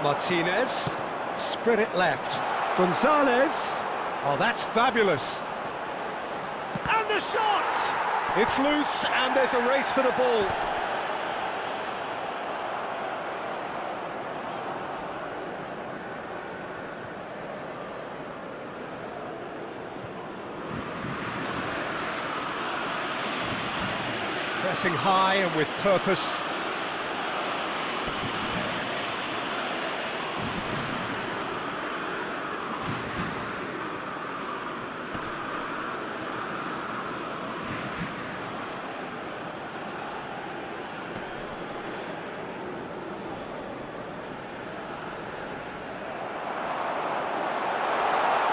Martinez, spread it left. Gonzalez, oh, that's fabulous. And the shot! It's loose, and there's a race for the ball. Pressing high and with purpose.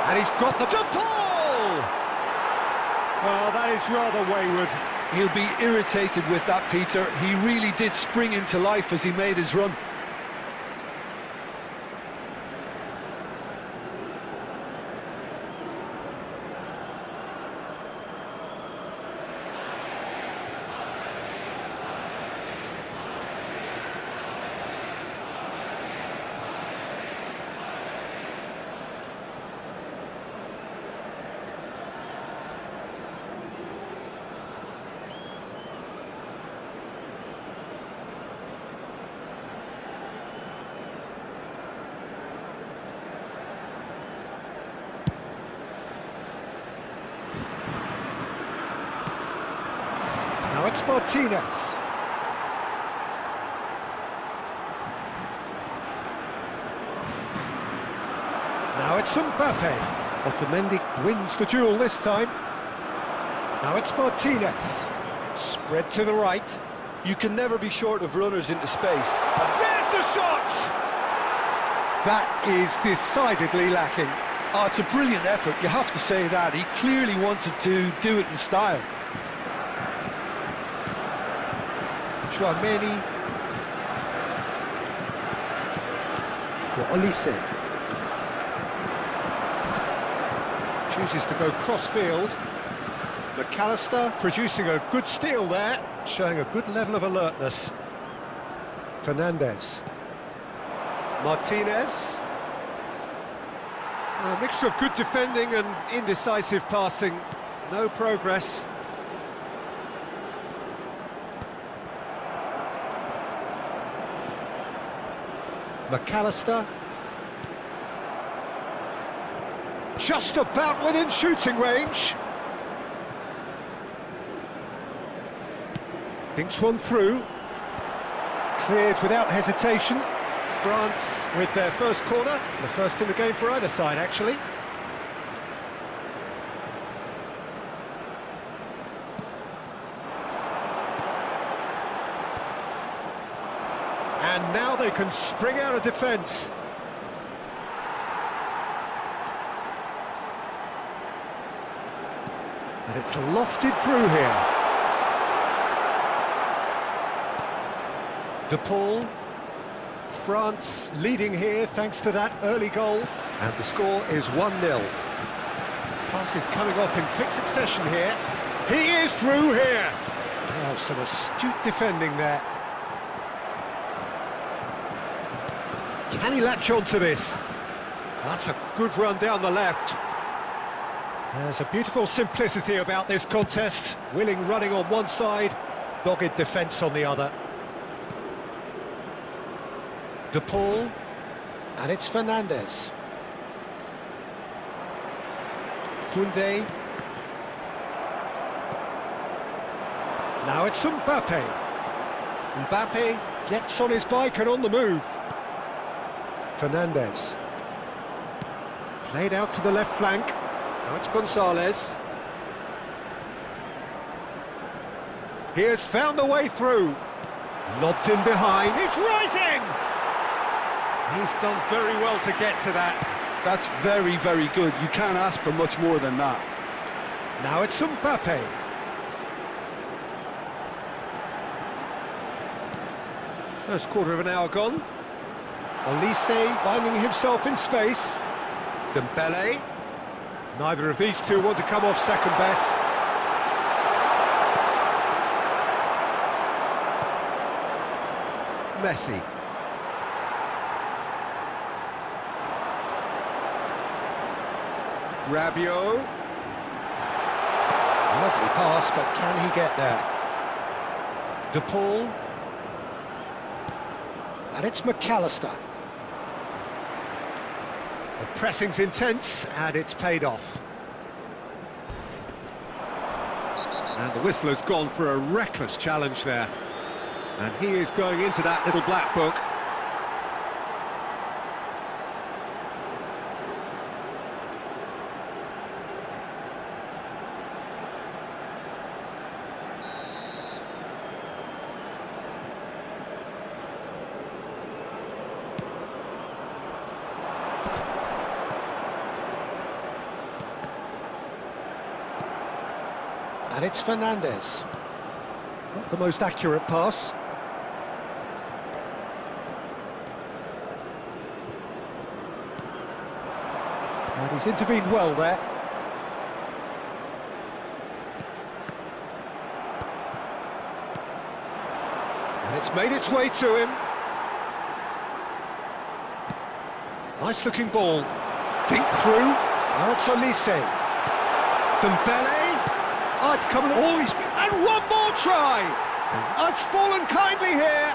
And he's got the... to Paul! Well, that is rather wayward. He'll be irritated with that, Peter. He really did spring into life as he made his run. Now it's Martinez. Now it's Mbappe. Otamendi wins the duel this time. Now it's Martinez. Spread to the right. You can never be short of runners into space. There's the shot! That is decidedly lacking. Oh, it's a brilliant effort, you have to say that. He clearly wanted to do it in style. Chouameni for Olise. Chooses to go cross-field. McAllister producing a good steal there, showing a good level of alertness. Fernandez. Martinez. A mixture of good defending and indecisive passing. No progress. McAllister. Just about within shooting range. Thinks one through. Cleared without hesitation. France with their first corner. The first in the game for either side, actually. And now they can spring out of defence. And it's lofted through here. De Paul. France leading here thanks to that early goal. And the score is 1-0. Passes coming off in quick succession here. He is through here. Oh, some astute defending there. Can he latch on to this? That's a good run down the left. There's a beautiful simplicity about this contest. Willing running on one side, dogged defence on the other. De Paul, and it's Fernandez. Koundé. Now it's Mbappe. Mbappe gets on his bike and on the move. Fernandez. Played out to the left flank. Now it's Gonzalez. He has found the way through. Lobbed in behind. He's rising! He's done very well to get to that. That's very, very good. You can't ask for much more than that. Now it's Mbappe. First quarter of an hour gone. Olise finding himself in space. Dembele. Neither of these two want to come off second best. Messi. Rabiot. Lovely pass, but can he get there? De Paul. And it's McAllister. The pressing's intense, and it's paid off. And the whistler's gone for a reckless challenge there. And he is going into that little black book. And it's Fernandez. Not the most accurate pass. And he's intervened well there. And it's made its way to him. Nice looking ball. Dink through. Now it's Olise. Dembele. Oh, it's coming. Oh, and one more try! Oh, it's fallen kindly here.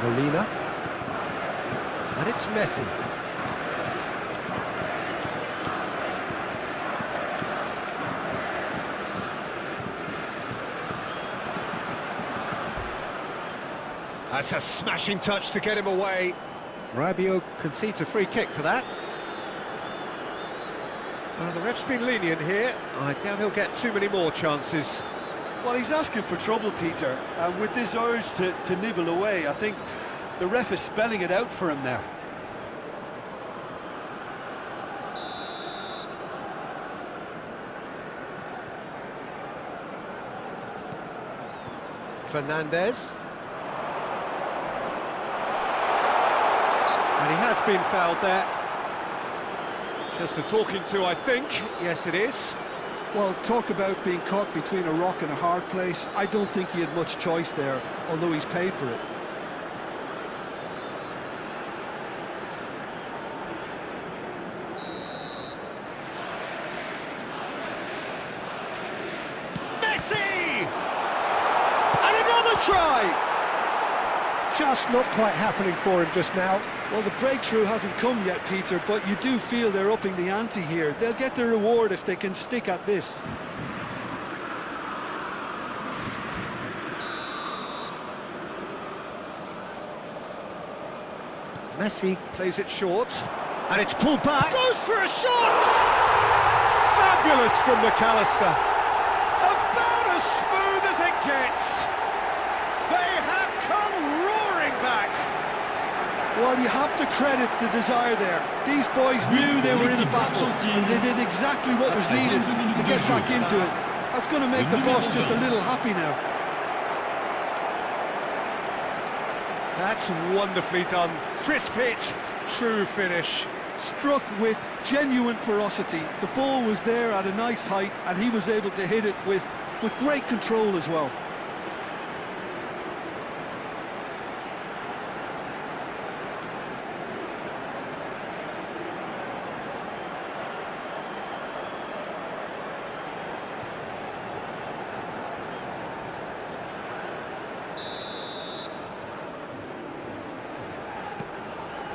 Molina. And it's Messi. That's a smashing touch to get him away. Rabiot concedes a free kick for that. Well, the ref's been lenient here. I doubt he'll get too many more chances. Well, he's asking for trouble, Peter, and with this urge to nibble away, I think the ref is spelling it out for him now. Fernandez. And he has been fouled there. Just a talking to, I think. Yes, it is. Well, talk about being caught between a rock and a hard place. I don't think he had much choice there, although he's paid for it. Messi! And another try! Just not quite happening for him just now. Well, the breakthrough hasn't come yet, Peter, but you do feel they're upping the ante here. They'll get their reward if they can stick at this. Messi plays it short, and it's pulled back. Goes for a shot! Fabulous from McAllister. About as smooth as it gets. They have come roaring back. Well, you have to credit the desire there. These boys knew they were in a battle, and they did exactly what was needed to get back into it. That's going to make the boss just a little happy now. That's wonderfully done. Crisp hit, true finish. Struck with genuine ferocity. The ball was there at a nice height, and he was able to hit it with great control as well.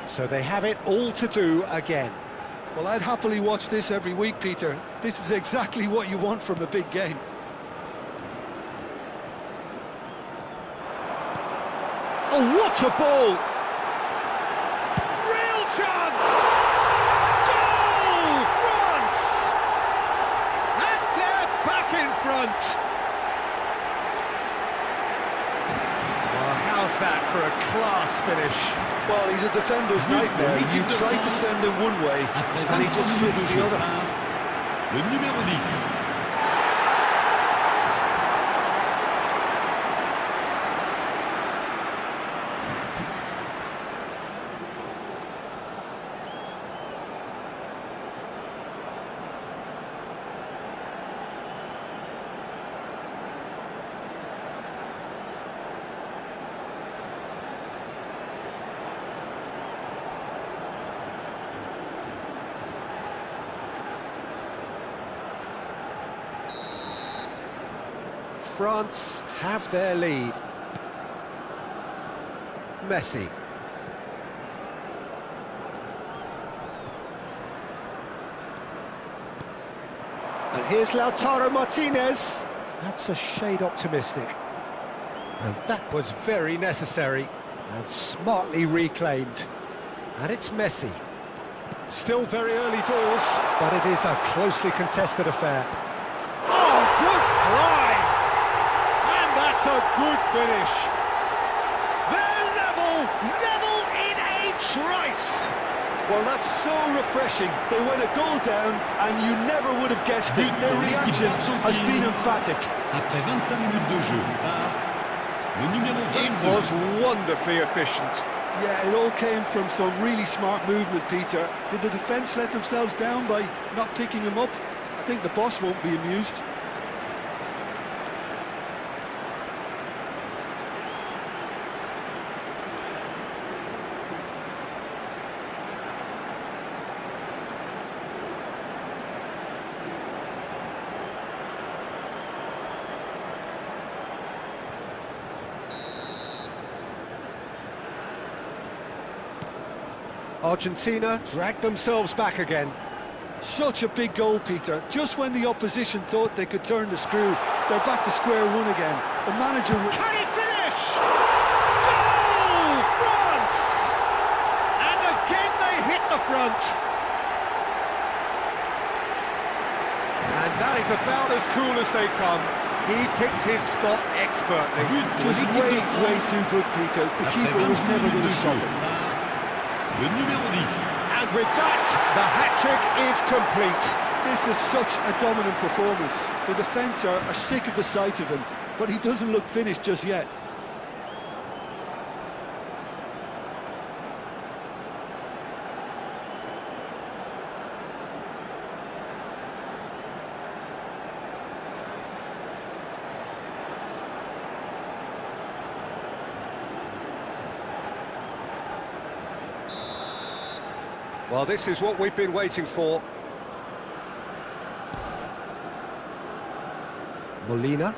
So they have it all to do again. Well, I'd happily watch this every week, Peter. This is exactly what you want from a big game. Oh, what a ball! Real chance! Goal, France! And they're back in front! Well, how's that for a class finish? Well, he's a defender's nightmare. You try to send him one way, and he just slips the other. Le numéro 10. France have their lead. Messi. And here's Lautaro Martinez. That's a shade optimistic. And that was very necessary and smartly reclaimed. And it's Messi. Still very early doors, but it is a closely contested affair. Oh, good try! And that's a good finish. They're level in a trice. Well, that's so refreshing. They went a goal down, and you never would have guessed it. Their reaction has been emphatic. Après 25 minutes de jeu, par le numéro 22. It was wonderfully efficient. Yeah, it all came from some really smart movement, Peter. Did the defence let themselves down by not picking him up? I think the boss won't be amused. Argentina dragged themselves back again. Such a big goal, Peter. Just when the opposition thought they could turn the screw, they're back to square one again. The manager... Can he finish? Goal! France! And again they hit the front. And that is about as cool as they come. He picked his spot expertly. Just way too good, Peter. The keeper was never going to stop him. Le numéro 10. And with that, the hat-trick is complete. This is such a dominant performance. The defence are sick of the sight of him, but he doesn't look finished just yet. Well, this is what we've been waiting for. Molina.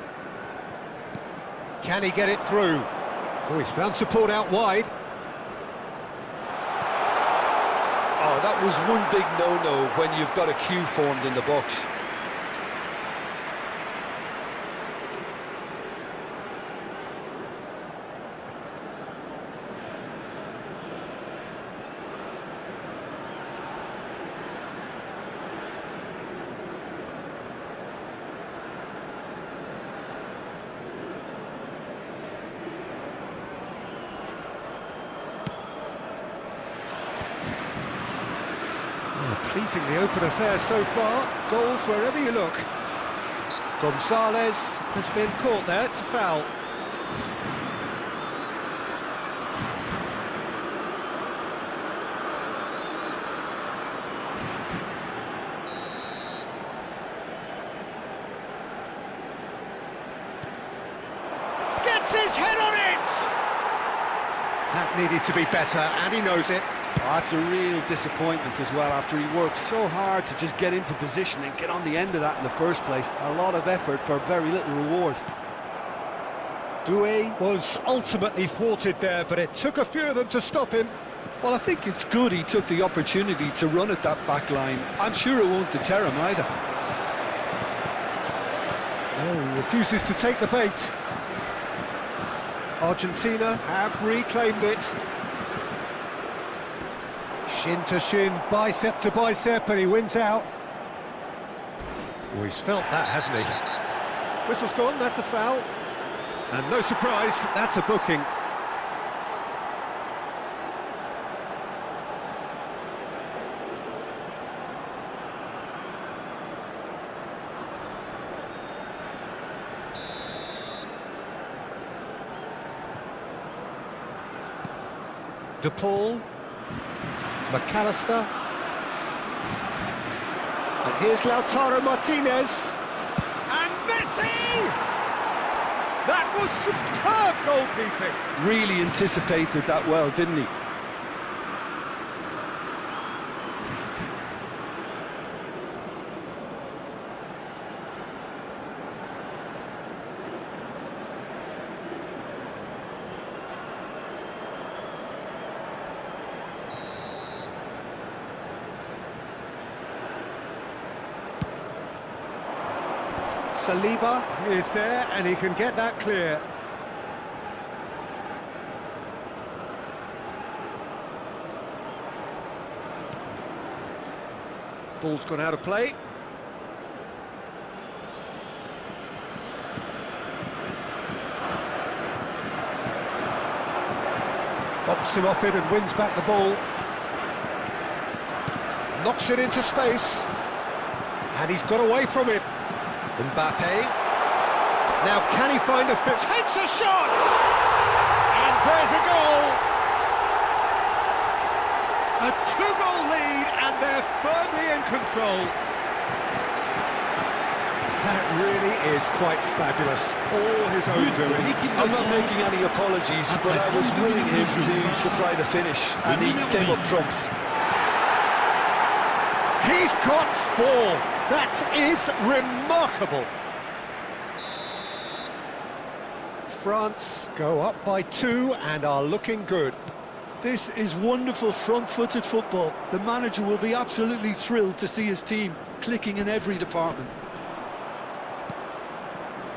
Can he get it through? Oh, he's found support out wide. Oh, that was one big no-no when you've got a queue formed in the box. Pleasingly open affair so far. Goals wherever you look. Gonzalez has been caught there. It's a foul. Gets his head on it! That needed to be better, and he knows it. Oh, that's a real disappointment as well, after he worked so hard to just get into position and get on the end of that in the first place. A lot of effort for very little reward. Doué was ultimately thwarted there, but it took a few of them to stop him. Well, I think it's good he took the opportunity to run at that back line. I'm sure it won't deter him either. Oh, he refuses to take the bait. Argentina have reclaimed it. Shin to shin, bicep to bicep, and he wins out. Oh, he's felt that, hasn't he? Whistle's gone, that's a foul. And no surprise, that's a booking. De Paul. McAllister. And here's Lautaro Martinez. And Messi! That was superb goalkeeping. Really anticipated that well, didn't he? Saliba is there, and he can get that clear. Ball's gone out of play. Bumps him off it and wins back the ball. Knocks it into space. And he's got away from it. Mbappe. Now can he find a fit? Takes a shot! And there's a goal! A two-goal lead, and they're firmly in control. That really is quite fabulous. All his own doing. I'm not making any apologies, but I was willing him to supply the finish, and he came up trumps. He's got 4. That is remarkable. France go up by 2 and are looking good. This is wonderful front-footed football. The manager will be absolutely thrilled to see his team clicking in every department.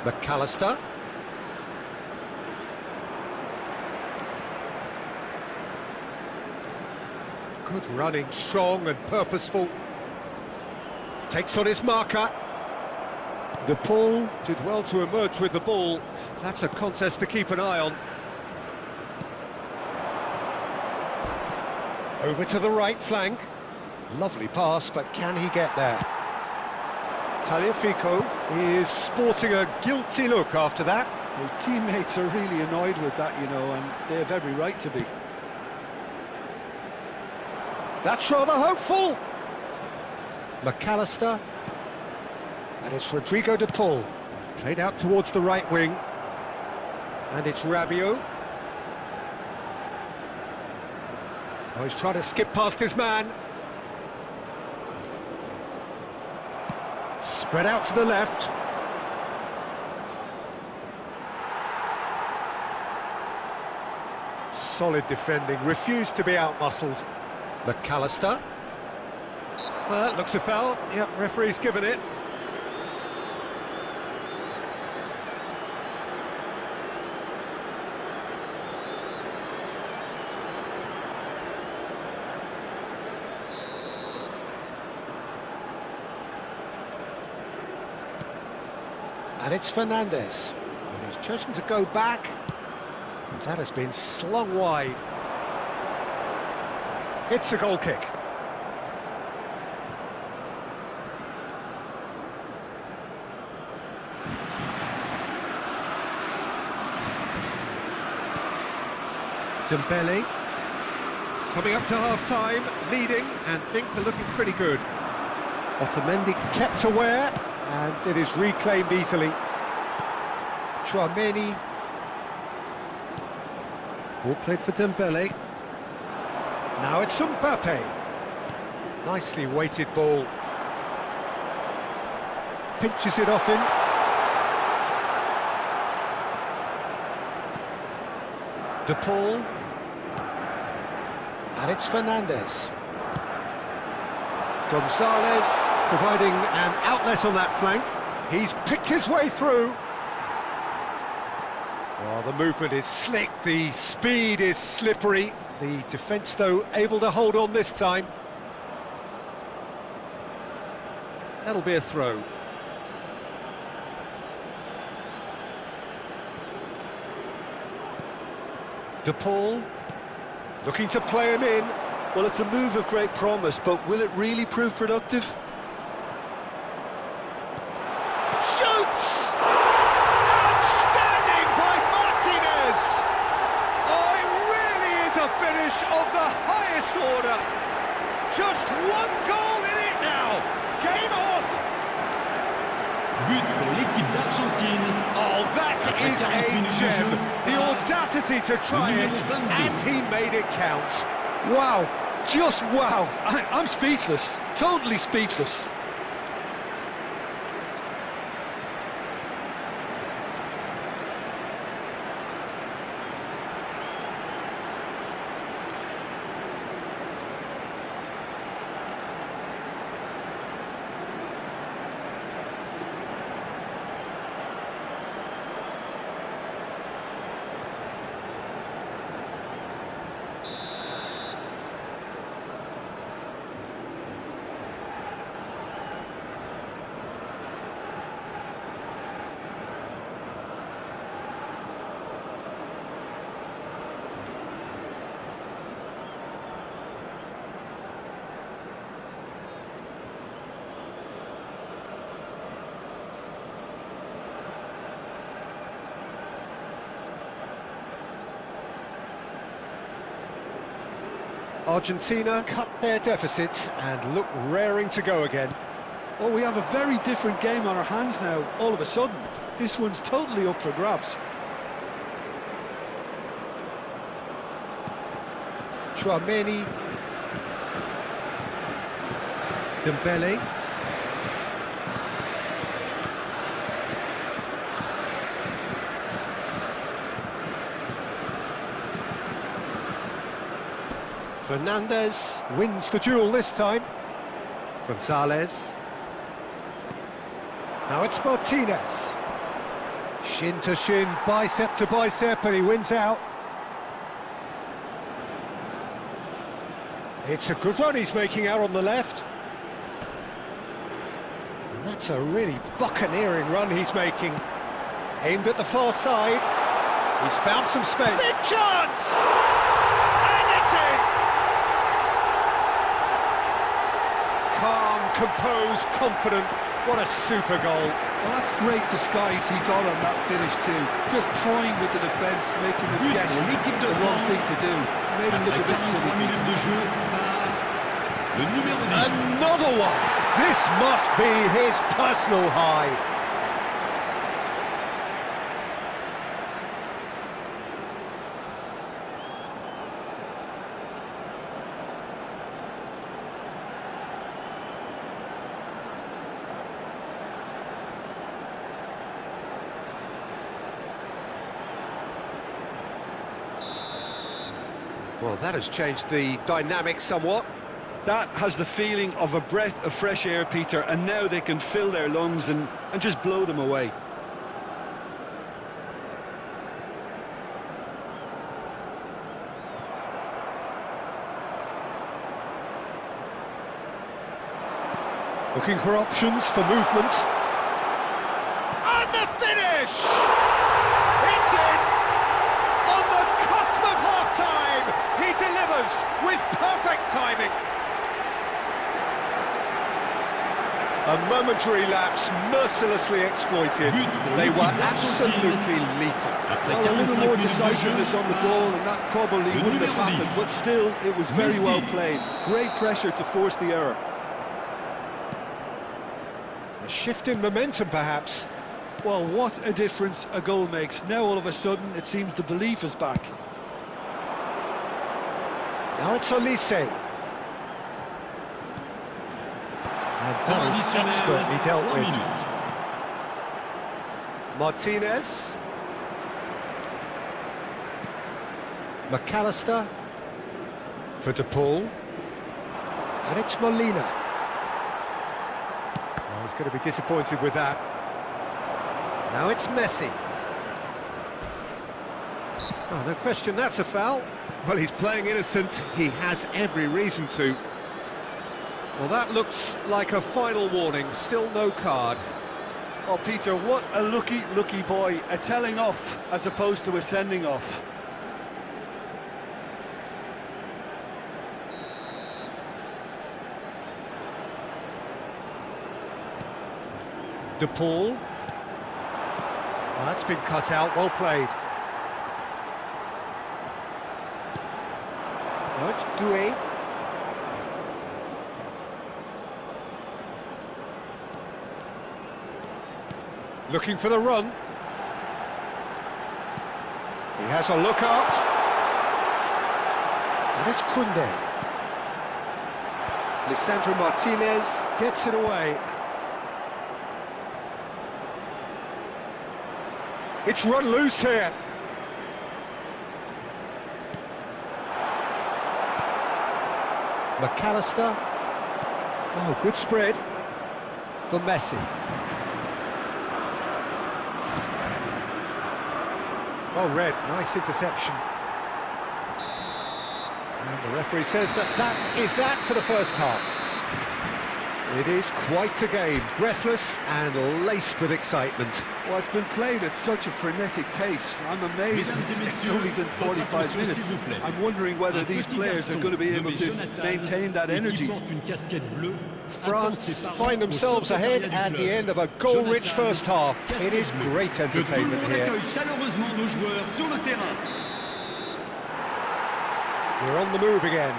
McAllister. Good running, strong and purposeful. Takes on his marker. DePaul did well to emerge with the ball. That's a contest to keep an eye on. Over to the right flank. Lovely pass, but can he get there? Tagliafico is sporting a guilty look after that. His teammates are really annoyed with that, you know, and they have every right to be. That's rather hopeful. McAllister. And it's Rodrigo de Paul. Played out towards the right wing. And it's Rabiot. Oh, he's trying to skip past his man. Spread out to the left. Solid defending, refused to be out-muscled. McAllister. Well, that looks a foul. Yep, referee's given it. And it's Fernandez. And he's chosen to go back. And that has been slung wide. It's a goal kick. Dembele. Coming up to half-time, leading, and things are looking pretty good. Otamendi kept aware, and it is reclaimed easily. Chouameni. Ball played for Dembele. Now it's Mbappe. Nicely weighted ball. Pinches it off him. De Paul. And it's Fernandez. Gonzalez providing an outlet on that flank. He's picked his way through. Well, the movement is slick, the speed is slippery. The defence, though, able to hold on this time. That'll be a throw. De Paul, looking to play him in. Well, it's a move of great promise, but will it really prove productive? Shoots! Outstanding by Martinez! Oh, it really is a finish of the highest order. Just one goal in it now. Game on! But pour l'équipe d'Argentine. Oh, that is a gem. The audacity to try it, and he made it count. Wow, just wow. I'm speechless, totally speechless. Argentina cut their deficit and look raring to go again. Oh, we have a very different game on our hands now, all of a sudden. This one's totally up for grabs. Chouameni. Dembele. Fernandez wins the duel this time. Gonzalez. Now it's Martinez. Shin to shin, bicep to bicep, and he wins out. It's a good run he's making out on the left. And that's a really buccaneering run he's making. Aimed at the far side. He's found some space. Big chance! And it's in! Calm, composed, confident. What a super goal. Well, that's great disguise he got on that finish too. Just toying with the defence, making them guess the wrong thing to do. Made him look a bit silly. Another one! This must be his personal high. Well, that has changed the dynamic somewhat. That has the feeling of a breath of fresh air, Peter, and now they can fill their lungs and just blow them away. Looking for options for movement. And the finish! It's in! On the cusp of half-time, he delivers with perfect timing. A momentary lapse mercilessly exploited. They were absolutely lethal. Well, a little more decisiveness on the ball and that probably wouldn't have happened, but still, it was very well played. Great pressure to force the error. A shift in momentum, perhaps. Well, what a difference a goal makes. Now, all of a sudden, it seems the belief is back. Now it's Olise. And that is expertly dealt with. Martinez. McAllister. For De Paul. And it's Molina. Oh, he's going to be disappointed with that. Now it's Messi. Oh, no question, that's a foul. Well, he's playing innocent. He has every reason to. Well, that looks like a final warning. Still no card. Oh, Peter, what a lucky boy. A telling off as opposed to a sending off. De Paul. Well, that's been cut out. Well played. Now it's Doué. Looking for the run. He has a look up. And it's Koundé. Lisandro Martinez gets it away. It's run loose here. McAllister. Oh, good spread for Messi. Well read, nice interception. And the referee says that is that for the first half. It is quite a game, breathless and laced with excitement. Well, it's been played at such a frenetic pace. I'm amazed it's only been 45 minutes. I'm wondering whether these players are going to be able to maintain that energy. France find themselves ahead at the end of a goal-rich first half. It is great entertainment here. We're on the move again.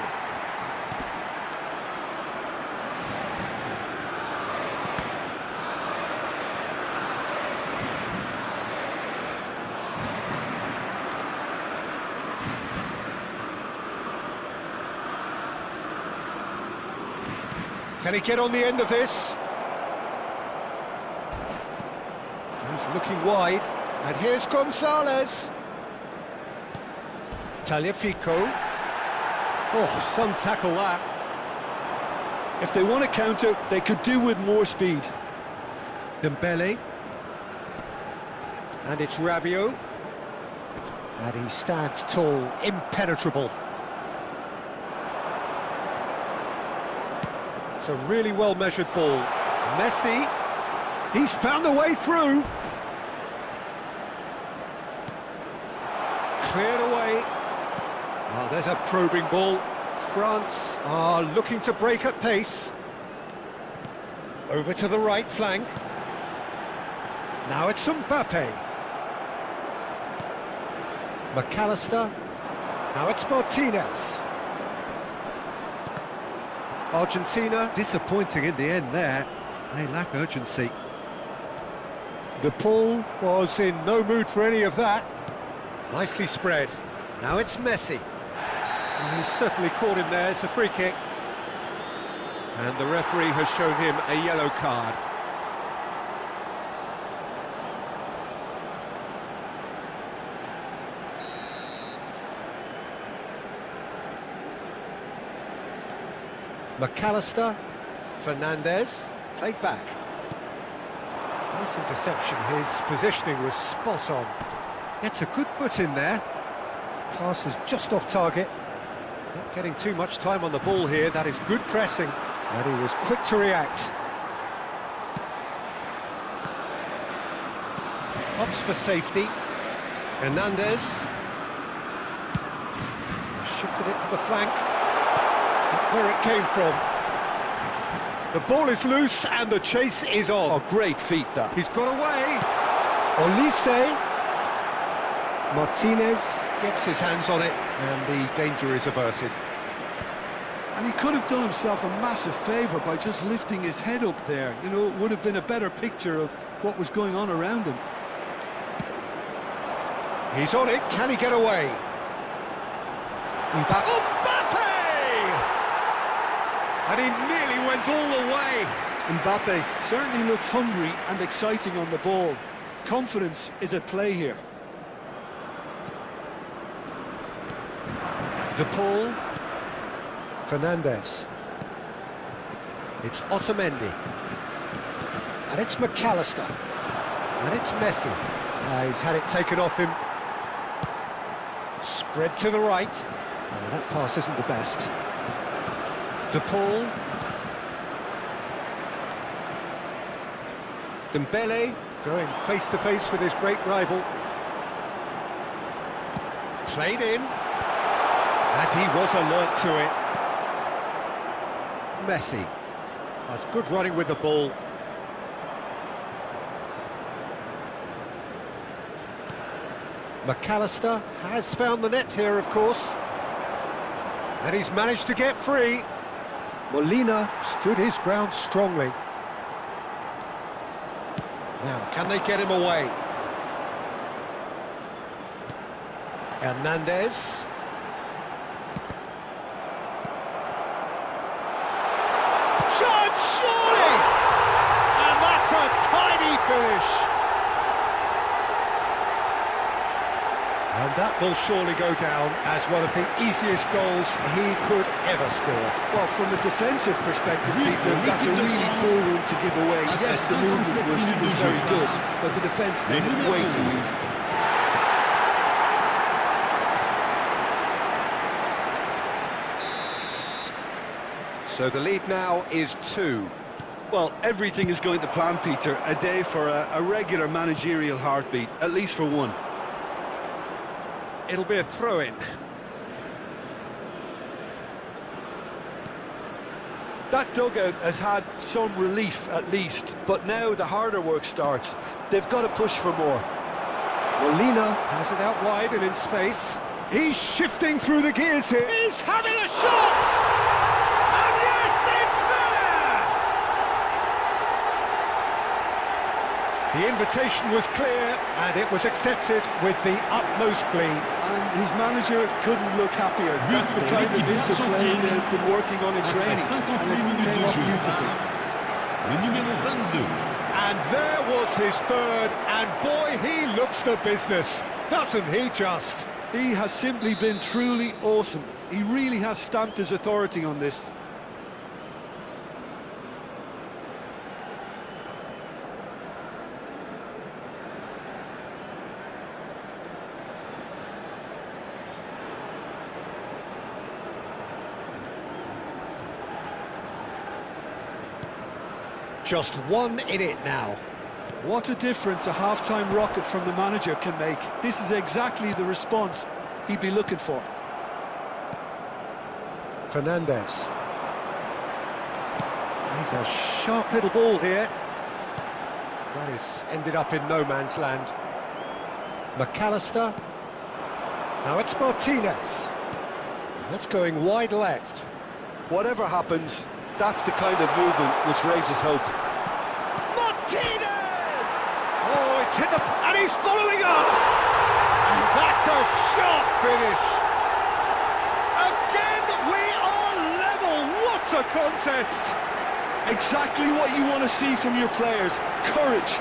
Can he get on the end of this? He's looking wide. And here's Gonzalez. Tagliafico. Oh, some tackle that. If they want to counter, they could do with more speed. Dembele. And it's Rabiot. And he stands tall, impenetrable. It's a really well-measured ball. Messi. He's found a way through. Cleared away. Oh, there's a probing ball. France are looking to break at pace. Over to the right flank. Now it's Mbappe. McAllister. Now it's Martinez. Argentina, disappointing in the end there. They lack urgency. De Paul was in no mood for any of that. Nicely spread. Now it's Messi. And he's certainly caught him there. It's a free kick. And the referee has shown him a yellow card. McAllister, Fernandez, played back. Nice interception, his positioning was spot on. Gets a good foot in there. Pass is just off target. Not getting too much time on the ball here, that is good pressing. And he was quick to react. Opts for safety. Hernandez. Shifted it to the flank. Where it came from. The ball is loose and the chase is on. Oh, great feat that. He's got away. Olise. Martinez gets his hands on it and the danger is averted. And he could have done himself a massive favour by just lifting his head up there. You know, it would have been a better picture of what was going on around him. He's on it. Can he get away? Mbappe! And he nearly went all the way. Mbappe certainly looked hungry and exciting on the ball. Confidence is at play here. De Paul. Fernandez. It's Otamendi. And it's McAllister. And it's Messi. He's had it taken off him. Spread to the right. That pass isn't the best. De Paul. Dembele going face-to-face with his great rival. Played in. And he was alert to it. Messi. That's good running with the ball. McAllister has found the net here, of course. And he's managed to get free. Molina stood his ground strongly. Now, can they get him away? Hernandez. Shot, surely! And that's a tiny finish. And that will surely go down as one of the easiest goals he could ever score. Well, from a defensive perspective, Peter, that's a really poor one to give away. Yes, the movement was very good, but the defence made it way too easy. So the lead now is 2. Well, everything is going to plan, Peter. A day for a regular managerial heartbeat, at least for one. It'll be a throw-in. That dugout has had some relief, at least, but now the harder work starts. They've got to push for more. Molina has it out wide and in space. He's shifting through the gears here. He's having a shot! And yes, it's there! The invitation was clear, and it was accepted with the utmost glee. And his manager couldn't look happier. That's the kind of interplay they've been working on in training, and it came off beautifully. Le numéro 22. And there was his third, and boy, he looks the business, doesn't he just? He has simply been truly awesome. He really has stamped his authority on this. Just one in it now. What a difference a half-time rocket from the manager can make. This is exactly the response he'd be looking for. Fernandez. He's a sharp little ball here. That is ended up in no man's land. McAllister. Now it's Martinez. That's going wide left. Whatever happens, that's the kind of movement which raises hope. Martinez! Oh, it's hit the... and he's following up! And that's a sharp finish! Again, we are level! What a contest! Exactly what you want to see from your players. Courage,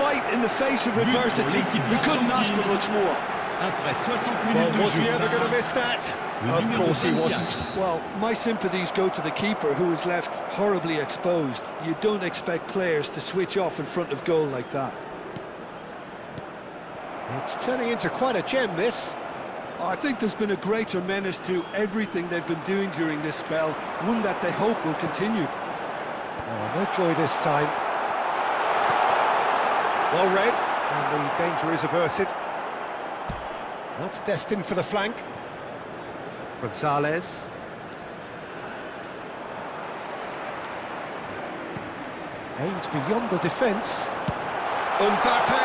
fight in the face of adversity. You couldn't ask for much more. Après 60 Well, minutes de was he jeu. ever going to miss that? Of course he wasn't. Well, my sympathies go to the keeper, who is left horribly exposed. You don't expect players to switch off in front of goal like that. It's turning into quite a gem, this. I think there's been a greater menace to everything they've been doing during this spell, one that they hope will continue. Oh, no joy this time. Well read, and the danger is averted. That's destined for the flank. Gonzalez. Aimed beyond the defence. Mbappe!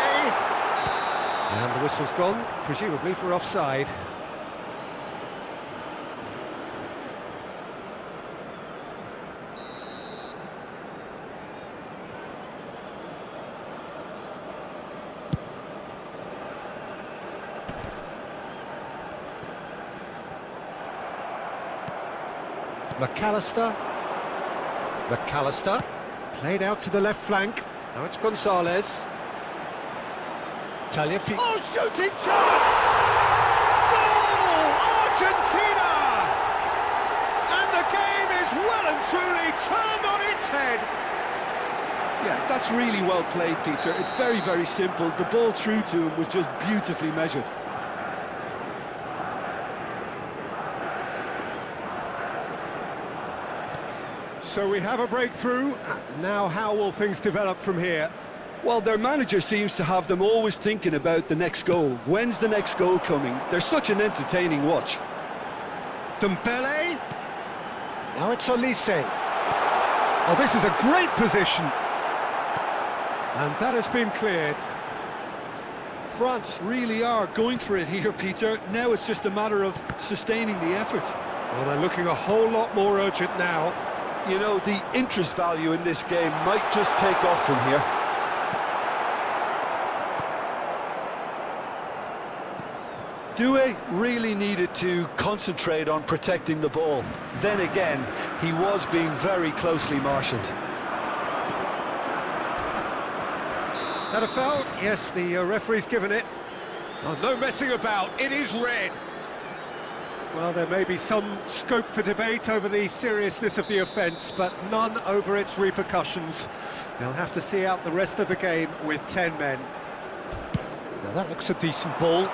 And the whistle's gone, presumably for offside. McAllister, played out to the left flank. Now it's Gonzalez. Tagliafico. Oh, shooting chance! Goal! Argentina! And the game is well and truly turned on its head. Yeah, that's really well played, Peter. It's very, very simple. The ball through to him was just beautifully measured. So we have a breakthrough. Now how will things develop from here? Well, their manager seems to have them always thinking about the next goal. When's the next goal coming? They're such an entertaining watch. Dembele. Now it's Olise. Oh, this is a great position. And that has been cleared. France really are going for it here, Peter. Now it's just a matter of sustaining the effort. Well, they're looking a whole lot more urgent now. You know, the interest value in this game might just take off from here. Doué really needed to concentrate on protecting the ball. Then again, he was being very closely marshalled. That a foul? Yes, the referee's given it. Oh, no messing about, it is red. Well, there may be some scope for debate over the seriousness of the offence, but none over its repercussions. They'll have to see out the rest of the game with 10 men. Now that looks a decent ball.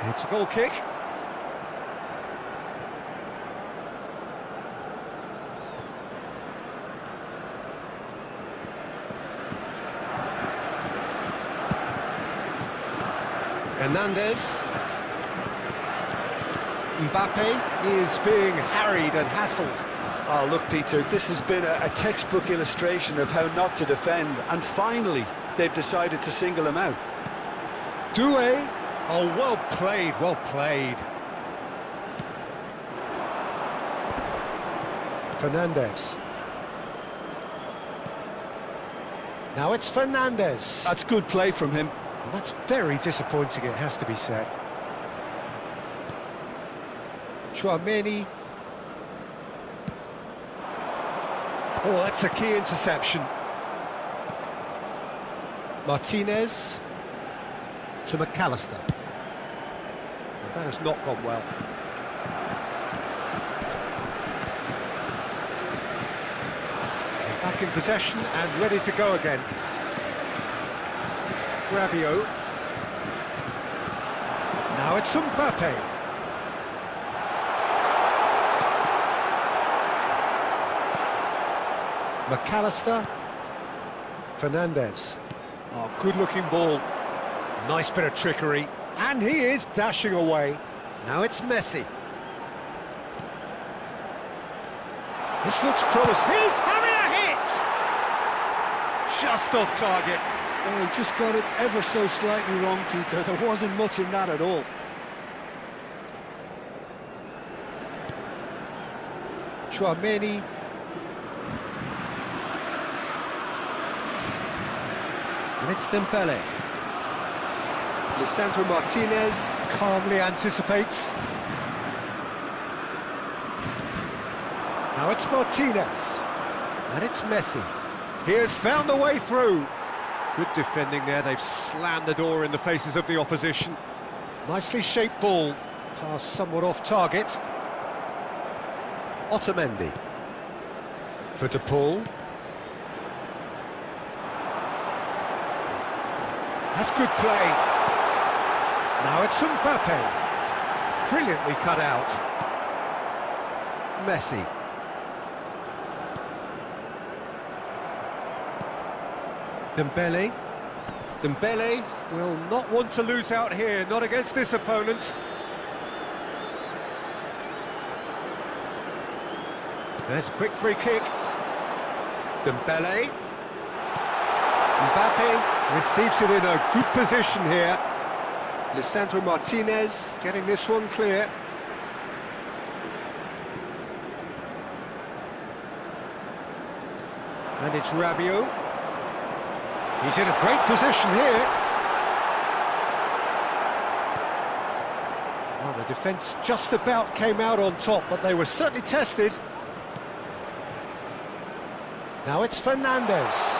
It's a goal kick. Hernandez. Mbappe is being harried and hassled. Oh, look, Peter, this has been a textbook illustration of how not to defend, and finally, they've decided to single him out. Doué. Oh, well played, well played. Fernandez. Now it's Fernandez. That's good play from him. And that's very disappointing, it has to be said. Chouameni. Oh, that's a key interception. Martinez to McAllister. Well, that has not gone well. Back in possession and ready to go again. Rabiot. Now it's Mbappe. McAllister. Fernandez. Oh, good-looking ball. Nice bit of trickery. And he is dashing away. Now it's Messi. This looks promising. He's having a hit! Just off target. Oh, he just got it ever so slightly wrong, Peter. There wasn't much in that at all. Chouameni. And it's Dembele. Lisandro Martinez calmly anticipates. Now it's Martinez. And it's Messi. He has found the way through. Good defending there. They've slammed the door in the faces of the opposition. Nicely shaped ball. Pass somewhat off target. Otamendi. For De Paul. That's good play. Now it's Mbappe. Brilliantly cut out. Messi. Dembele. Dembele will not want to lose out here, not against this opponent. There's a quick free kick. Dembele. Mbappe receives it in a good position here. Lisandro Martinez getting this one clear. And it's Rabiot. He's in a great position here. Well, the defence just about came out on top, but they were certainly tested. Now it's Fernandez.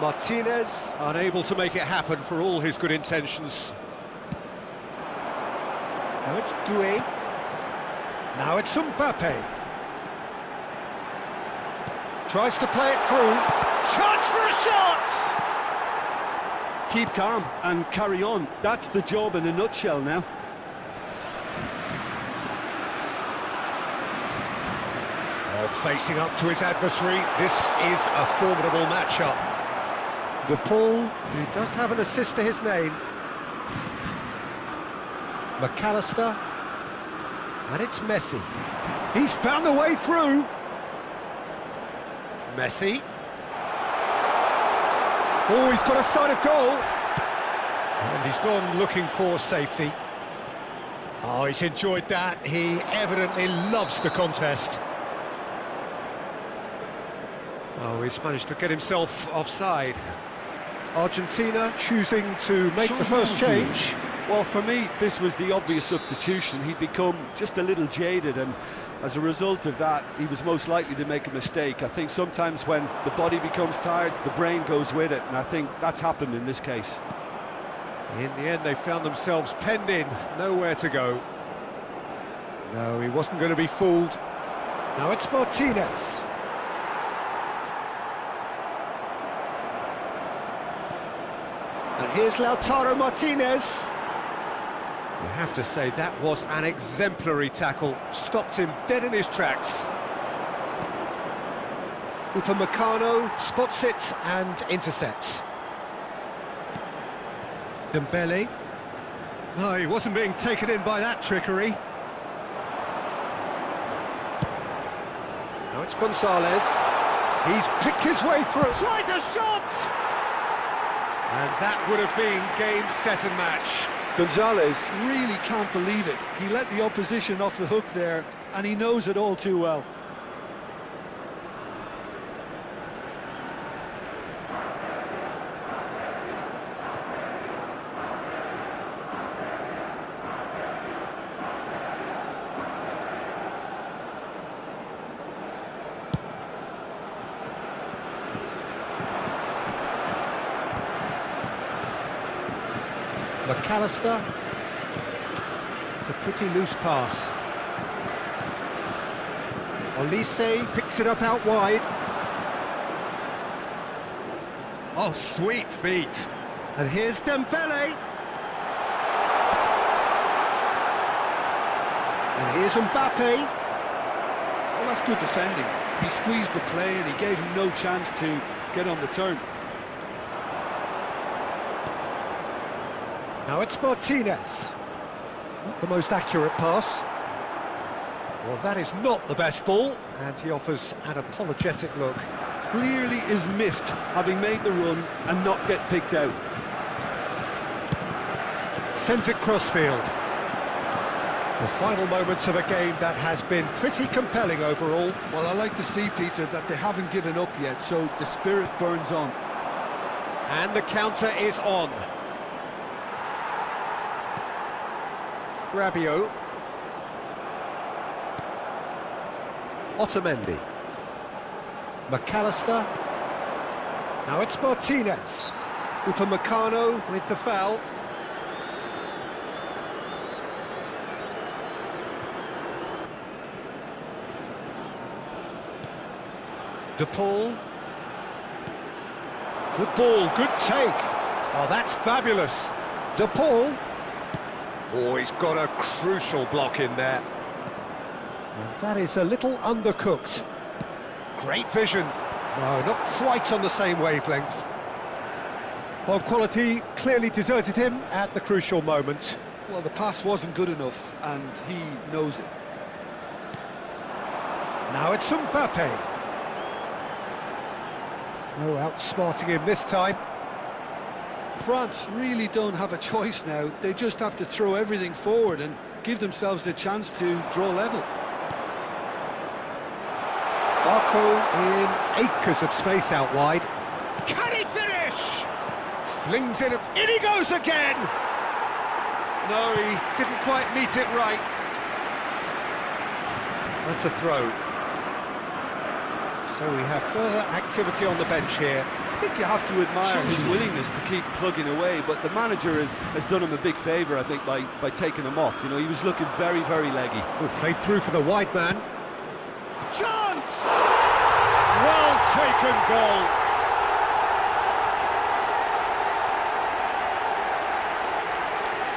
Martinez unable to make it happen for all his good intentions. Now it's Doué. Now it's Mbappe. Tries to play it through. Chance for a shot! Keep calm and carry on. That's the job in a nutshell now. Facing up to his adversary, this is a formidable matchup. De Paul, who does have an assist to his name. McAllister. And it's Messi. He's found a way through. Messi. Oh, he's got a sight of goal. And he's gone looking for safety. Oh, he's enjoyed that. He evidently loves the contest. Oh, he's managed to get himself offside. Argentina choosing to make the first change. Well, for me, this was the obvious substitution. He'd become just a little jaded, and as a result of that, he was most likely to make a mistake. I think sometimes when the body becomes tired, the brain goes with it, and I think that's happened in this case. In the end, they found themselves penned in, nowhere to go. No, he wasn't going to be fooled. Now it's Martinez. And here's Lautaro Martinez. You have to say that was an exemplary tackle. Stopped him dead in his tracks. Upamecano spots it and intercepts. Dembele. No, he wasn't being taken in by that trickery. Now it's Gonzalez. He's picked his way through. Tries a shot! And that would have been game, set and match. Gonzalez really can't believe it. He let the opposition off the hook there, and he knows it all too well. McAllister. It's a pretty loose pass. Olise picks it up out wide. Oh, sweet feet. And here's Dembele. And here's Mbappe. Well, that's good defending. He squeezed the play and he gave him no chance to get on the turn. Now it's Martinez. Not the most accurate pass. Well, that is not the best ball, and he offers an apologetic look. Clearly is miffed having made the run and not get picked out. Sends it crossfield. The final moments of a game that has been pretty compelling overall. Well, I like to see, Peter, that they haven't given up yet, so the spirit burns on. And the counter is on. Rabiot. Otamendi. McAllister. Now it's Martinez. Upamecano with the foul. De Paul. Good ball, good take. Oh, that's fabulous. De Paul. Oh, he's got a crucial block in there. And that is a little undercooked. Great vision. No, not quite on the same wavelength. Well, quality clearly deserted him at the crucial moment. Well, the pass wasn't good enough, and he knows it. Now it's Mbappe. No outsmarting him this time. France really don't have a choice now. They just have to throw everything forward and give themselves a chance to draw level. Barco in acres of space out wide. Can he finish? Flings in, in he goes again! No, he didn't quite meet it right. That's a throw. So we have further activity on the bench here. I think you have to admire his willingness to keep plugging away, but the manager has done him a big favour, I think, by taking him off. You know, he was looking very, very leggy. Oh, played through for the wide man. Chance! Well taken goal.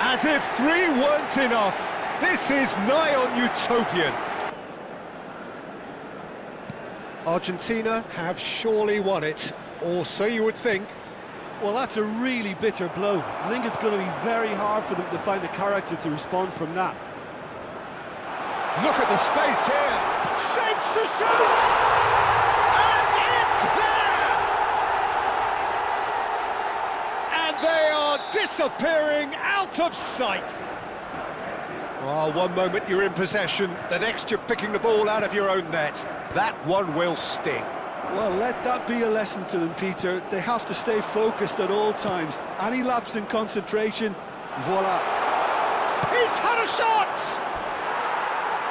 As if 3 weren't enough. This is nigh on utopian. Argentina have surely won it, or so you would think. Well, that's a really bitter blow. I think it's going to be very hard for them to find the character to respond from that. Look at the space here. Shapes to shoot! And it's there! And they are disappearing out of sight. Oh, one moment you're in possession, the next you're picking the ball out of your own net. That one will sting. Well, let that be a lesson to them, Peter. They have to stay focused at all times. Any lapse in concentration, voila. He's had a shot!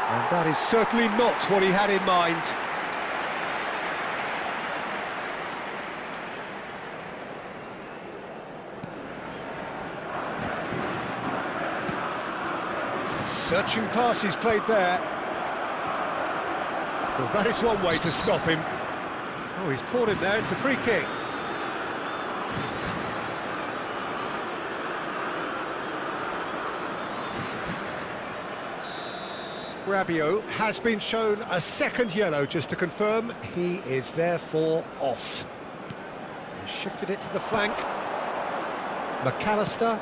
And that is certainly not what he had in mind. Searching pass he's played there. Well, that is one way to stop him. Oh, he's caught him there, it's a free kick. Rabiot has been shown a second yellow, just to confirm he is therefore off. He shifted it to the flank. McAllister.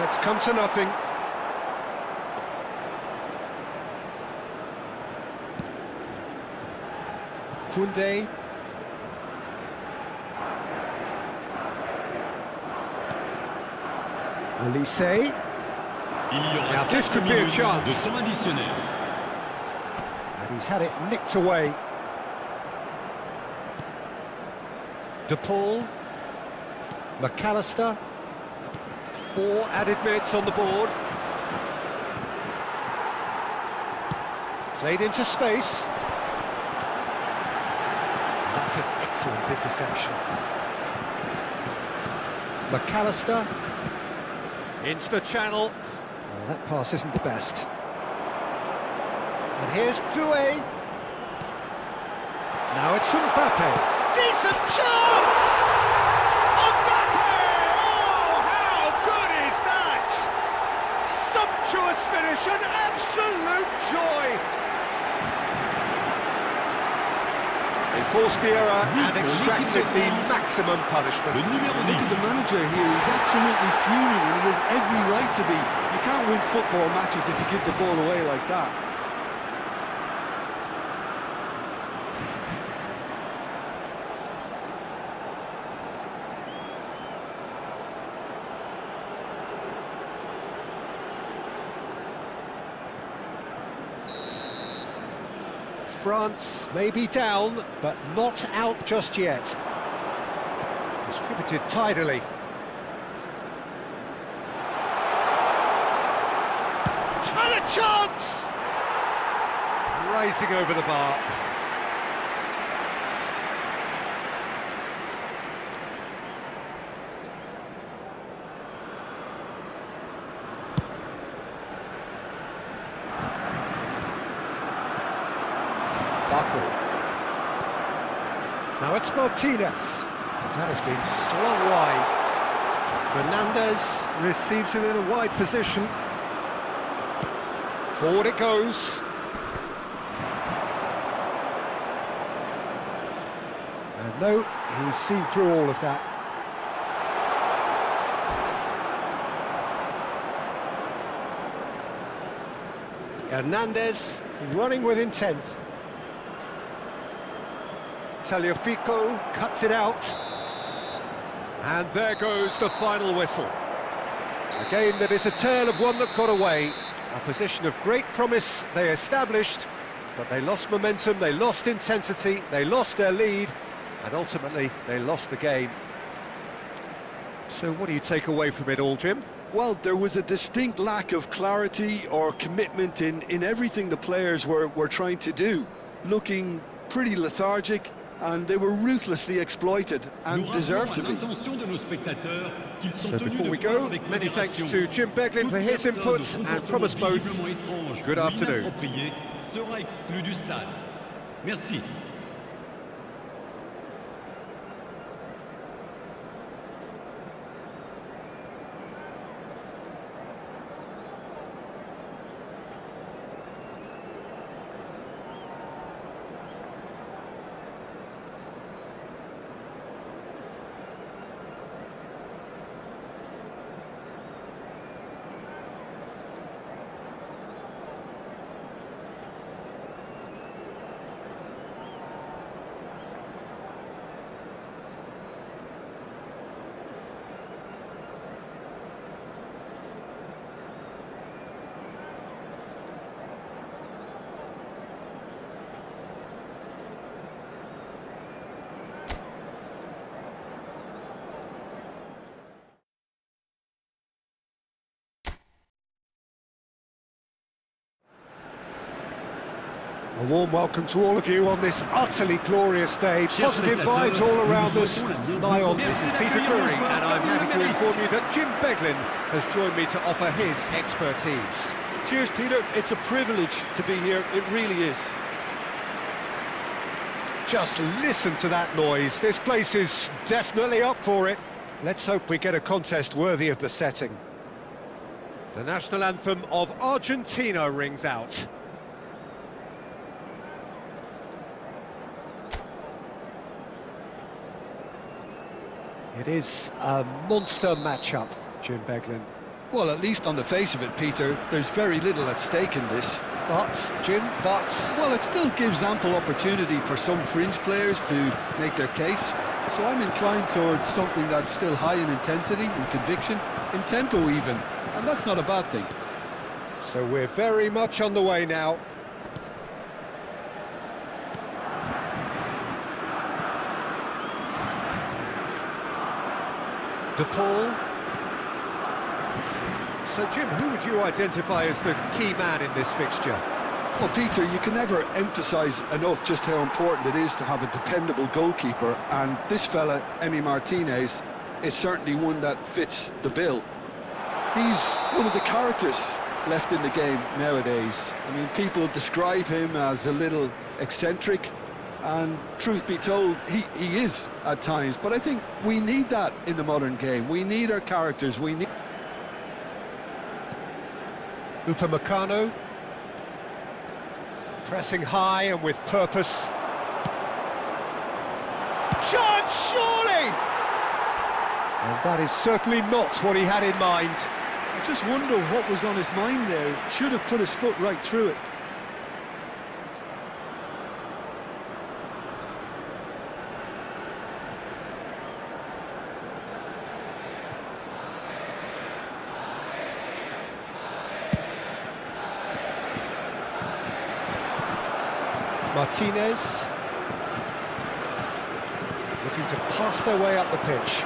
It's come to nothing. Koundé. Olise. Now this could be a chance. And he's had it nicked away. De Paul. McAllister. 4 added minutes on the board. Played into space. That's an excellent interception. McAllister. Into the channel. Well, that pass isn't the best. And here's Doué. Now it's Mbappe. Decent chance! Mbappe! Oh, how good is that? Sumptuous finish, an absolute joy. They forced the error and extracted the maximum punishment. Look at the manager here, he's absolutely fuming and he has every right to be. You can't win football matches if you give the ball away like that. France may be down, but not out just yet. Distributed tidily. And a chance! Rising over the bar. Now it's Martinez. That has been slung wide. Fernandez receives it in a wide position. Forward it goes. And no, he's seen through all of that. Hernandez running with intent. Tagliafico cuts it out. And there goes the final whistle. A game that is a tale of one that got away. A position of great promise they established, but they lost momentum, they lost intensity, they lost their lead, and ultimately they lost the game. So what do you take away from it all, Jim? Well, there was a distinct lack of clarity or commitment in everything the players were trying to do. Looking pretty lethargic, and they were ruthlessly exploited and deserved to be. So before we go, many thanks to Jim Beglin for his input, and from us both, good afternoon. A warm welcome to all of you on this utterly glorious day. Positive vibes all around us. Lion, this is Peter Drury, and I'm happy to inform you that Jim Beglin has joined me to offer his expertise. Cheers, Peter. It's a privilege to be here. It really is. Just listen to that noise. This place is definitely up for it. Let's hope we get a contest worthy of the setting. The national anthem of Argentina rings out. It is a monster matchup, Jim Beglin. Well, at least on the face of it, Peter, there's very little at stake in this. But, Jim, well, it still gives ample opportunity for some fringe players to make their case. So I'm inclined towards something that's still high in intensity, in conviction, in tempo even. And that's not a bad thing. So we're very much on the way now. De Paul. So, Jim, who would you identify as the key man in this fixture? Well, Peter, you can never emphasise enough just how important it is to have a dependable goalkeeper, and this fella, Emi Martinez, is certainly one that fits the bill. He's one of the characters left in the game nowadays. I mean, people describe him as a little eccentric, and truth be told, he is at times. But I think we need that in the modern game. We need our characters. We need... Upamecano. Pressing high and with purpose. Chance, surely! And that is certainly not what he had in mind. I just wonder what was on his mind there. Should have put his foot right through it. Martinez. Looking to pass their way up the pitch.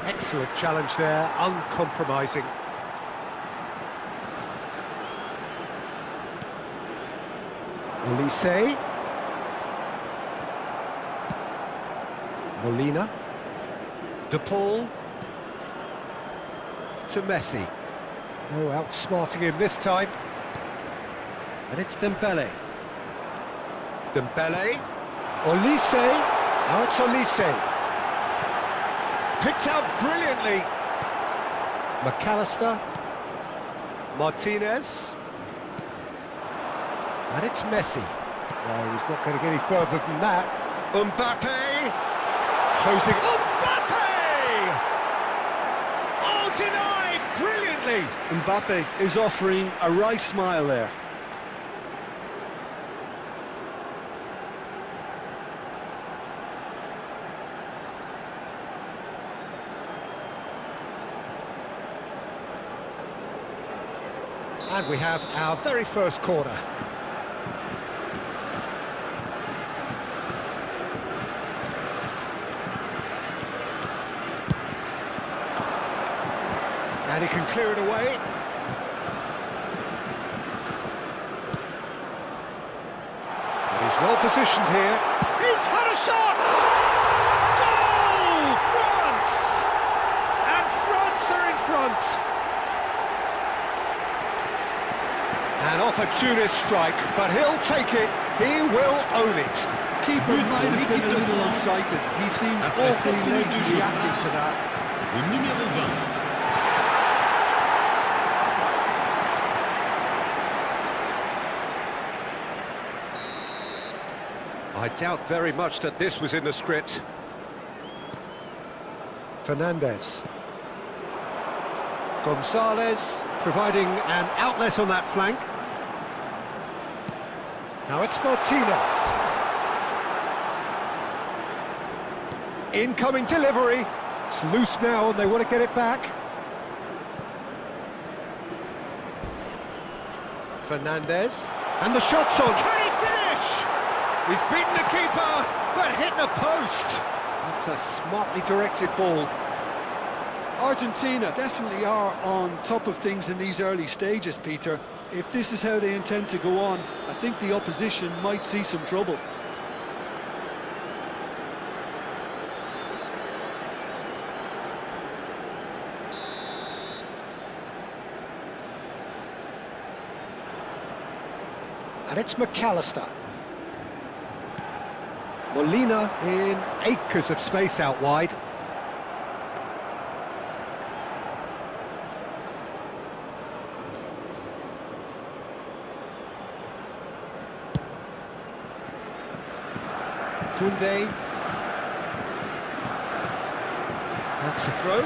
Excellent challenge there, uncompromising. Olise. Molina. De Paul. To Messi. No outsmarting him this time. And it's Dembele. Dembele. Olise. Now it's Olise. Picked out brilliantly. McAllister. Martinez. And it's Messi. No, he's not going to get any further than that. Mbappe. Closing. Mbappe! Oh, denied brilliantly. Mbappe is offering a right smile there. And we have our very first corner. And he can clear it away. But he's well positioned here. He's had a shot! Goal! France! And France are in front. An opportunist strike, but he'll take it. He will own it. Keeper might have been a little unsighted. He seemed awfully late reacting to that. Le numéro 20. I doubt very much that this was in the script. Fernandez. Gonzalez providing an outlet on that flank. Now it's Martinez. Incoming delivery. It's loose now and they want to get it back. Fernandez. And the shot's on. Can he finish? He's beaten the keeper, but hit the post. That's a smartly directed ball. Argentina definitely are on top of things in these early stages, Peter. If this is how they intend to go on, I think the opposition might see some trouble. And it's McAllister. Molina in acres of space out wide. Koundé. That's the throw.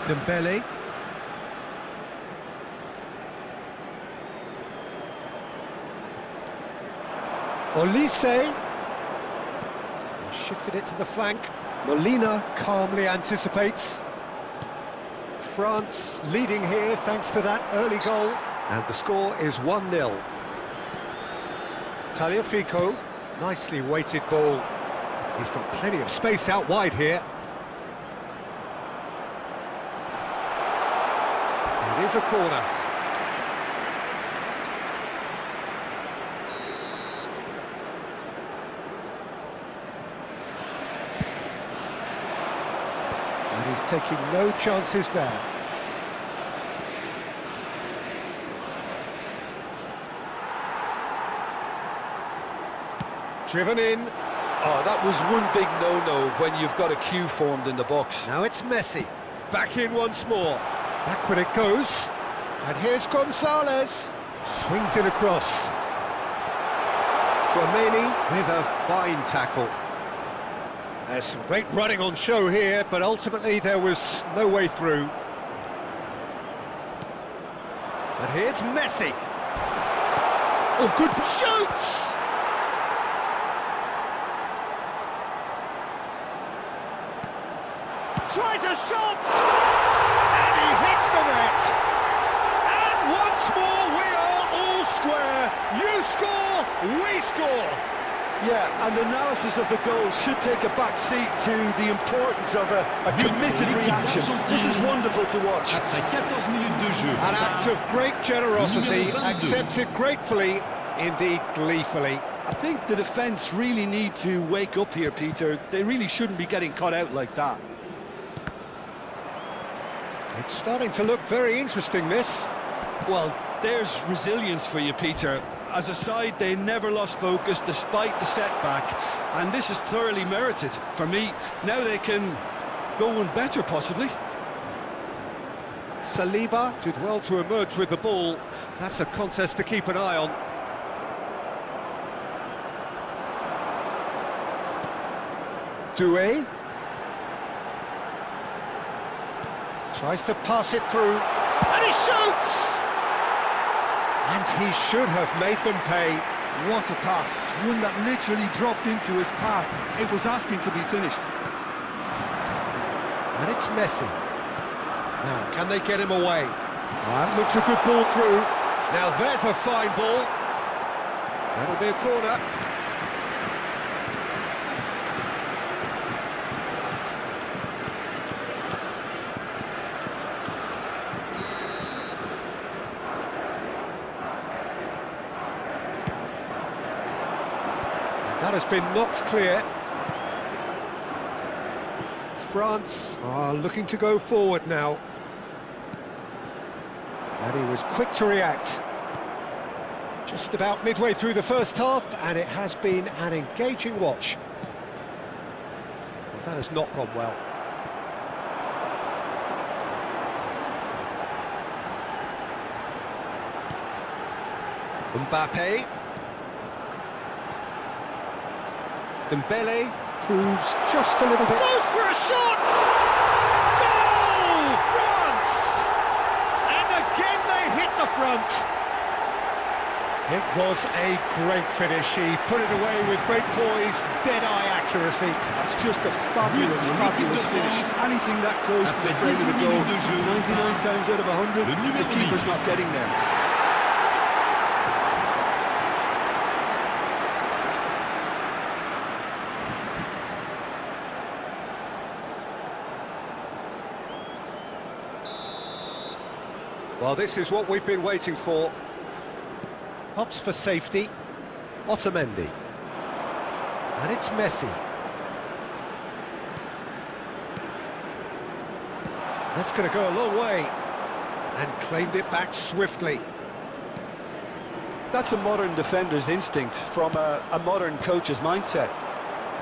Dembele. Olise. Shifted it to the flank. Molina calmly anticipates. France leading here thanks to that early goal. And the score is 1-0. Tagliafico. Nicely weighted ball. He's got plenty of space out wide here. It is a corner. He's taking no chances there. Driven in. Oh, that was one big no-no when you've got a queue formed in the box. Now it's Messi. Back in once more. Backward it goes. And here's Gonzalez. Swings it across. Tchouaméni with a fine tackle. There's some great running on show here, but ultimately there was no way through. And here's Messi. Oh, good shoots! Tries a shot! And he hits the net! And once more we are all square. You score, we score! Yeah, and analysis of the goal should take a back seat to the importance of a committed reaction. This is wonderful to watch. Après 14 minutes de jeu. An act of great generosity, accepted gratefully, indeed gleefully. I think the defence really need to wake up here, Peter. They really shouldn't be getting caught out like that. It's starting to look very interesting, this. Well, there's resilience for you, Peter. As a side, they never lost focus despite the setback, and this is thoroughly merited. For me, now they can go one better, possibly. Saliba did well to emerge with the ball. That's a contest to keep an eye on. Doué. Tries to pass it through, and he shoots! And he should have made them pay. What a pass, one that literally dropped into his path. It was asking to be finished. And it's Messi. Now, can they get him away? That looks a good ball through. Now there's a fine ball. That'll be a corner. That has been knocked clear. France are looking to go forward now. And he was quick to react. Just about midway through the first half, and it has been an engaging watch. That has not gone well. Mbappe. Dembele proves just a little bit... Goes for a shot! Goal! France! And again they hit the front. It was a great finish. He put it away with great poise, dead-eye accuracy. That's just a fabulous, fabulous finish. Anything that close to the frame of the goal, 99 times out of 100, the keeper's not getting there. Well, this is what we've been waiting for. Opts for safety. Otamendi. And it's Messi. That's going to go a long way. And claimed it back swiftly. That's a modern defender's instinct from a modern coach's mindset.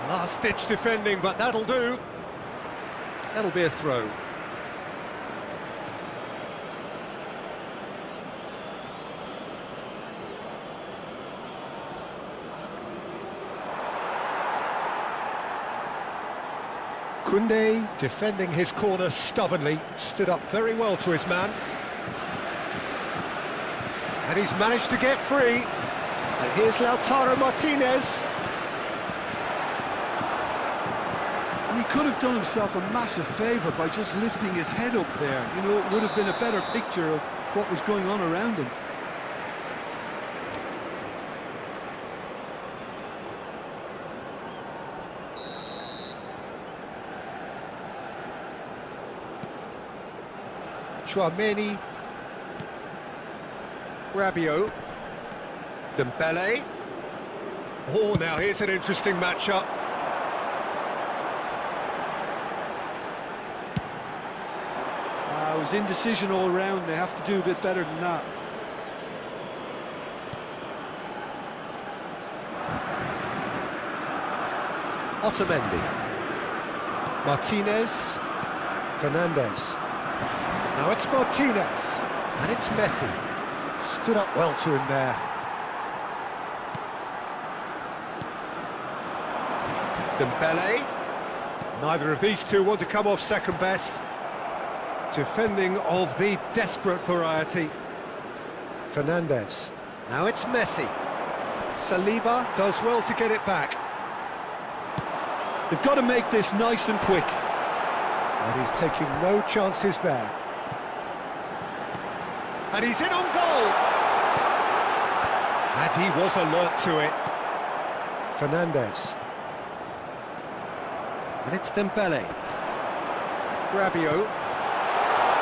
Last-ditch defending, but that'll do. That'll be a throw. Koundé, defending his corner stubbornly, stood up very well to his man. And he's managed to get free. And here's Lautaro Martinez. And he could have done himself a massive favour by just lifting his head up there. You know, it would have been a better picture of what was going on around him. Tchouaméni, Rabiot, Dembele. Oh, now here's an interesting matchup. was indecision all round. They have to do a bit better than that. Otamendi. Martinez. Fernandez. Now it's Martinez. And it's Messi. Stood up well to him there. Dembele. Neither of these two want to come off second best. Defending of the desperate variety. Fernandez. Now it's Messi. Saliba does well to get it back. They've got to make this nice and quick. And he's taking no chances there. And he's in on goal! And he was alert to it. Fernandez. And it's Dembele. Rabiot.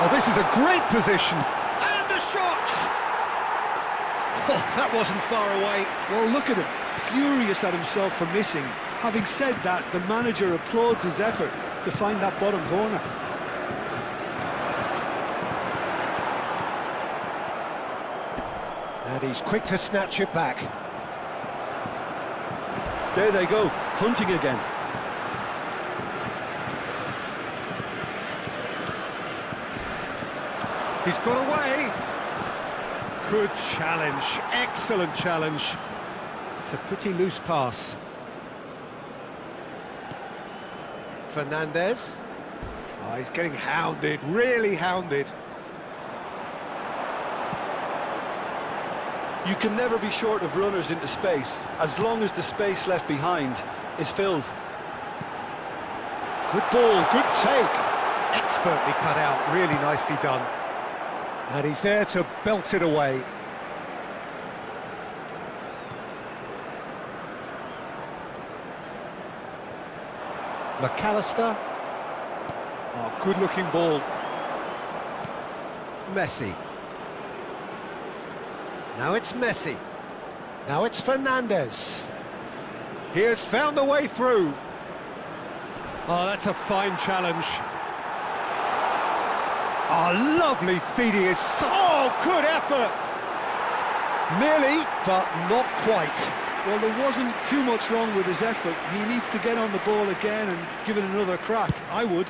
Oh, this is a great position. And a shot! Oh, that wasn't far away. Well, look at him, furious at himself for missing. Having said that, the manager applauds his effort to find that bottom corner. And he's quick to snatch it back. There they go, hunting again. He's got away. Good challenge, excellent challenge. It's a pretty loose pass. Fernandez. Oh, he's getting hounded, really hounded. You can never be short of runners into space, as long as the space left behind is filled. Good ball, good take. Expertly cut out, really nicely done. And he's there to belt it away. McAllister. Oh, good-looking ball. Messi. Now it's Messi. Now it's Fernandez. He has found the way through. Oh, that's a fine challenge. Oh, lovely feeding is... Oh, good effort! Nearly, but not quite. Well, there wasn't too much wrong with his effort. He needs to get on the ball again and give it another crack. I would.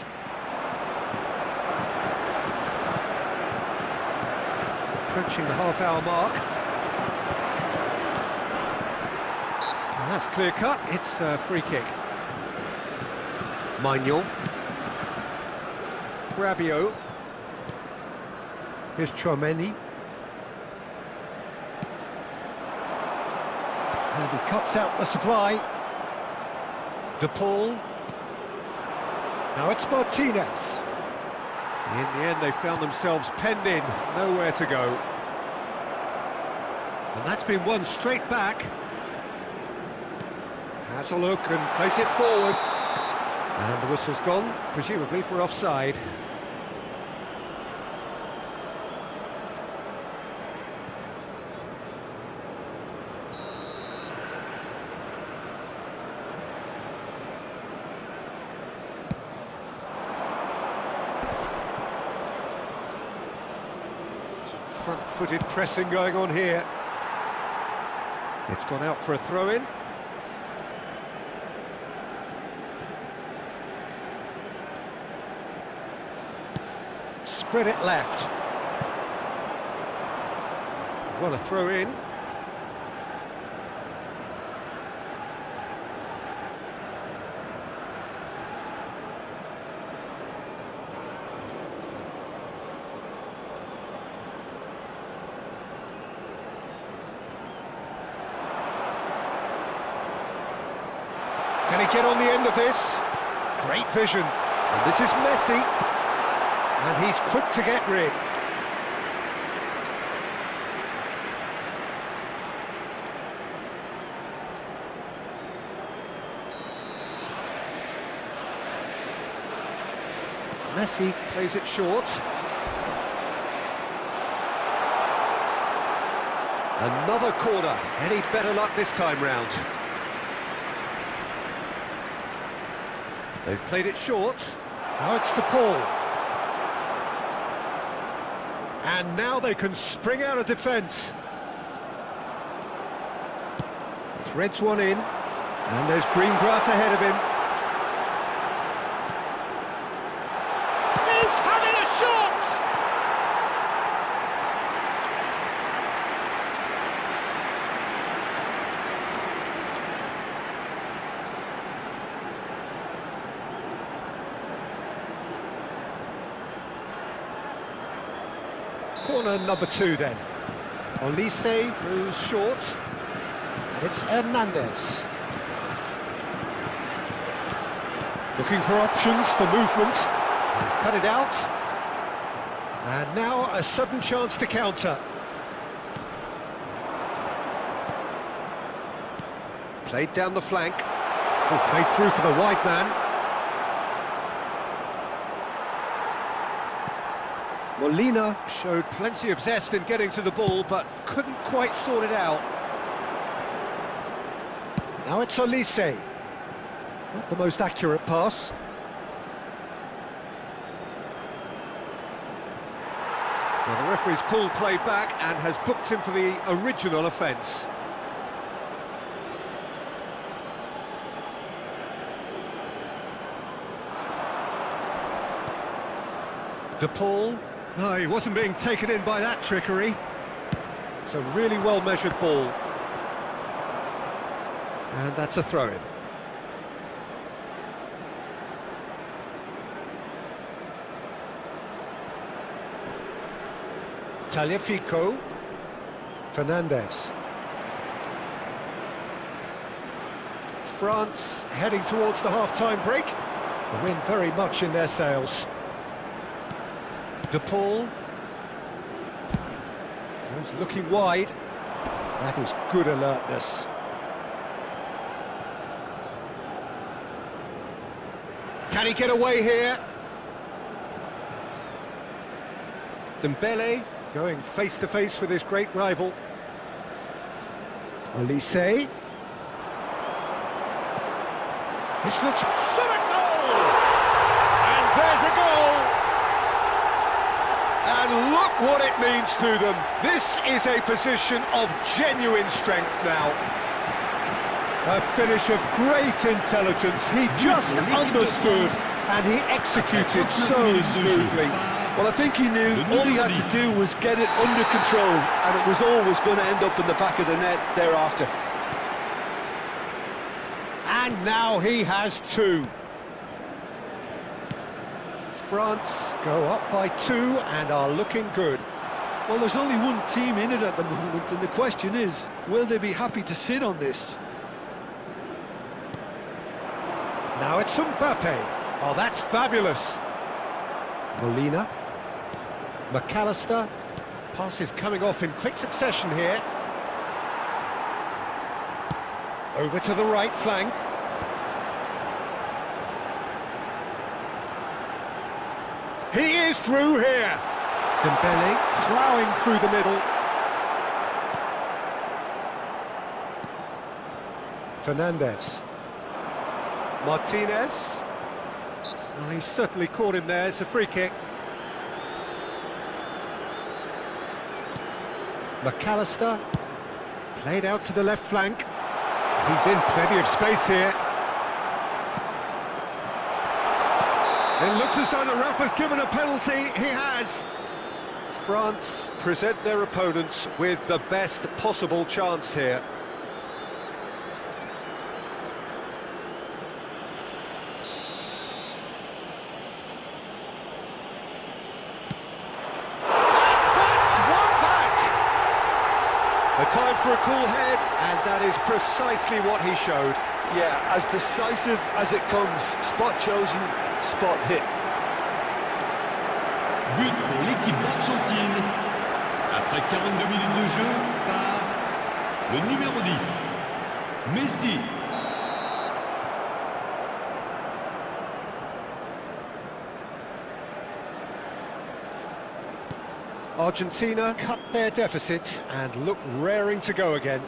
Approaching the half-hour mark. And that's clear cut. It's a free kick. Manuel. Rabiot. Here's Chouameni. And he cuts out the supply. De Paul. Now it's Martinez. In the end, they found themselves penned in, nowhere to go. And that's been won straight back. Has a look and plays it forward. And the whistle's gone, presumably for offside. Front-footed pressing going on here. It's gone out for a throw-in. Spread it left. We've got a throw-in. Can he get on the end of this? Great vision. And this is Messi. And he's quick to get rid. Messi plays it short. Another corner. Any better luck this time round? They've played it short. Now it's De Paul. And now they can spring out of defence. Threads one in, and there's green grass ahead of him. He's having a shot! Corner number 2 then. Olise goes short. And it's Hernandez. Looking for options for movement. He's cut it out. And now a sudden chance to counter. Played down the flank. Oh, played through for the wide man. Molina showed plenty of zest in getting to the ball, but couldn't quite sort it out. Now it's Olise. Not the most accurate pass. Well, the referee's pulled play back and has booked him for the original offence. De Paul. No, he wasn't being taken in by that trickery. It's a really well-measured ball. And that's a throw-in. Tagliafico. Fernandez. France heading towards the half-time break. The wind very much in their sails. De Paul. He's looking wide. That is good alertness. Can he get away here? Dembele going face-to-face with his great rival. Olise. This looks... Shot a goal! And there's a goal! And look what it means to them. This is a position of genuine strength now. A finish of great intelligence. He just understood and he executed so smoothly. Well, I think he knew all he had to do was get it under control, and it was always going to end up in the back of the net thereafter. And now he has 2. France go up by 2 and are looking good. Well, there's only one team in it at the moment, and the question is, will they be happy to sit on this? Now it's Mbappe. Oh, that's fabulous. Molina. McAllister. Pass is coming off in quick succession here. Over to the right flank. He is through here. Dembele ploughing through the middle. Fernandez. Martinez. Well, he certainly caught him there. It's a free kick. McAllister. Played out to the left flank. He's in plenty of space here. It looks as though the ref has given a penalty. He has. France present their opponents with the best possible chance here. A time for a cool head, and that is precisely what he showed. Yeah, as decisive as it comes. Spot chosen, spot hit. But pour l'équipe d'Argentine. Après 42 minutes de jeu par le numéro 10, Messi. Argentina cut their deficit and look raring to go again.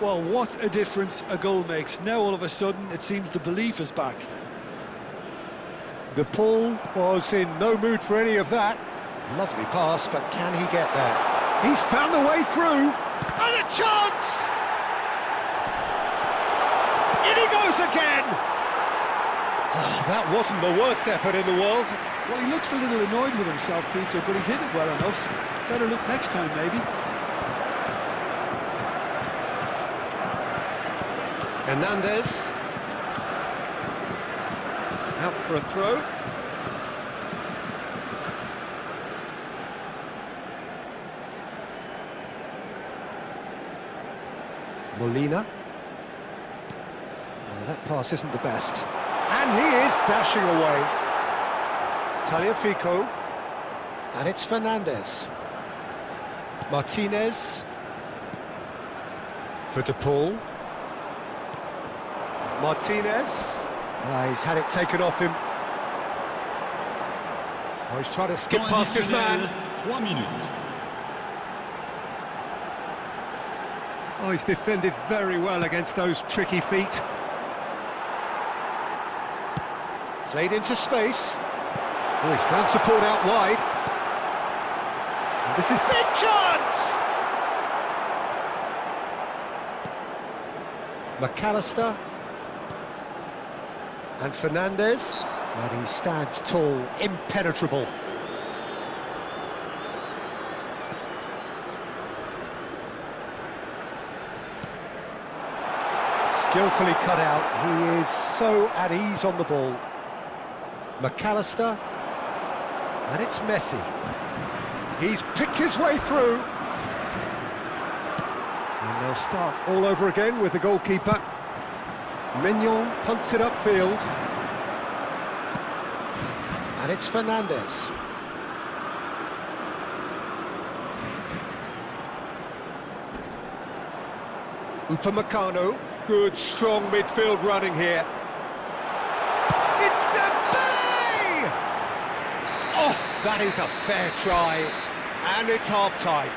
Well, what a difference a goal makes. Now all of a sudden it seems the belief is back. De Paul was in no mood for any of that. Lovely pass, but can he get there? He's found the way through, and a chance! In he goes again! Oh, that wasn't the worst effort in the world. Well, he looks a little annoyed with himself, Peter, but he hit it well enough. Better look next time, maybe. Hernandez. Out for a throw. Molina. Oh, that pass isn't the best. And he is dashing away. Tagliafico. And it's Fernandez. Martinez. For De Paul. Martinez. He's had it taken off him. Oh, he's trying to skip past his man. 3 minutes. Oh, he's defended very well against those tricky feet. Played into space. Oh, he's found support out wide. And this is big chance! McAllister. And Fernandez. And he stands tall, impenetrable. Skillfully cut out, he is so at ease on the ball. McAllister, and it's Messi. He's picked his way through. And they'll start all over again with the goalkeeper. Mignon punts it upfield. And it's Fernandez. Upamecano. Good, strong midfield running here. It's Dembele! Oh, that is a fair try. And it's half-time.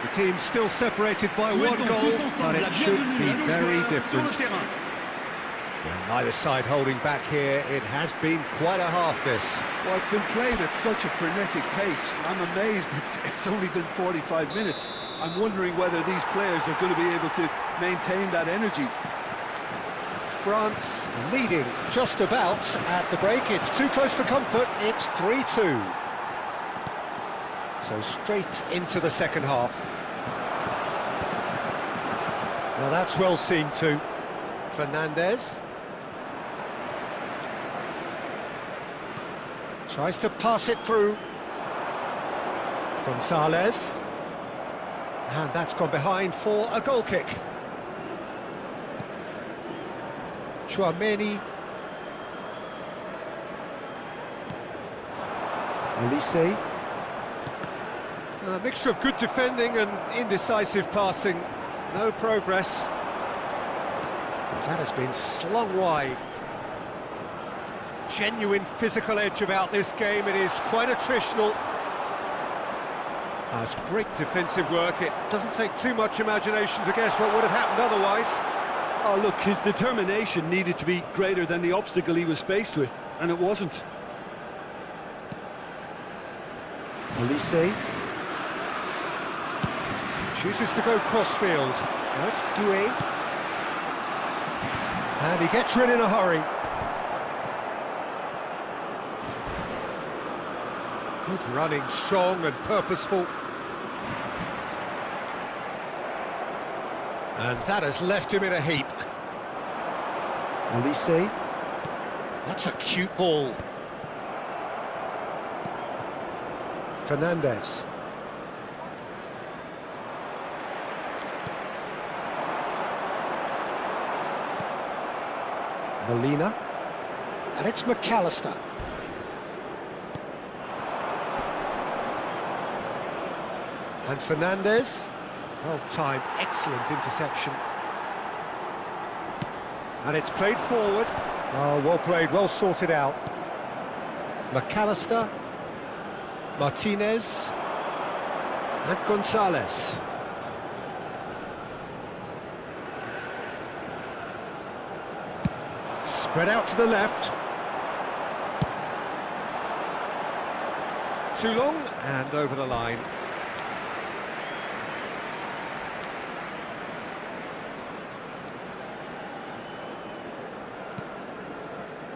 The team's still separated by one goal, but it should be very different. And neither side holding back here. It has been quite a half, this. Well, it's been played at such a frenetic pace. I'm amazed it's only been 45 minutes. I'm wondering whether these players are going to be able to maintain that energy. France leading just about at the break. It's too close for comfort. It's 3-2. So straight into the second half. Now that's well seen too. Fernandez. Tries to pass it through. Gonzalez. And that's gone behind for a goal kick. Chouameni. Olise. A mixture of good defending and indecisive passing. No progress. That has been slung wide. Genuine physical edge about this game. It is quite attritional. It's great defensive work. It doesn't take too much imagination to guess what would have happened otherwise. Oh, look, his determination needed to be greater than the obstacle he was faced with, and it wasn't. Olise. Chooses to go crossfield. Now it's Doué. And he gets rid in a hurry. Good running, strong and purposeful. And that has left him in a heap. Olise. That's a cute ball. Fernandez. Molina. And it's McAllister. And Fernandez. Well timed, excellent interception. And it's played forward. Oh, well played, well sorted out. McAllister. Martinez. And Gonzalez. Spread out to the left. too long, and over the line.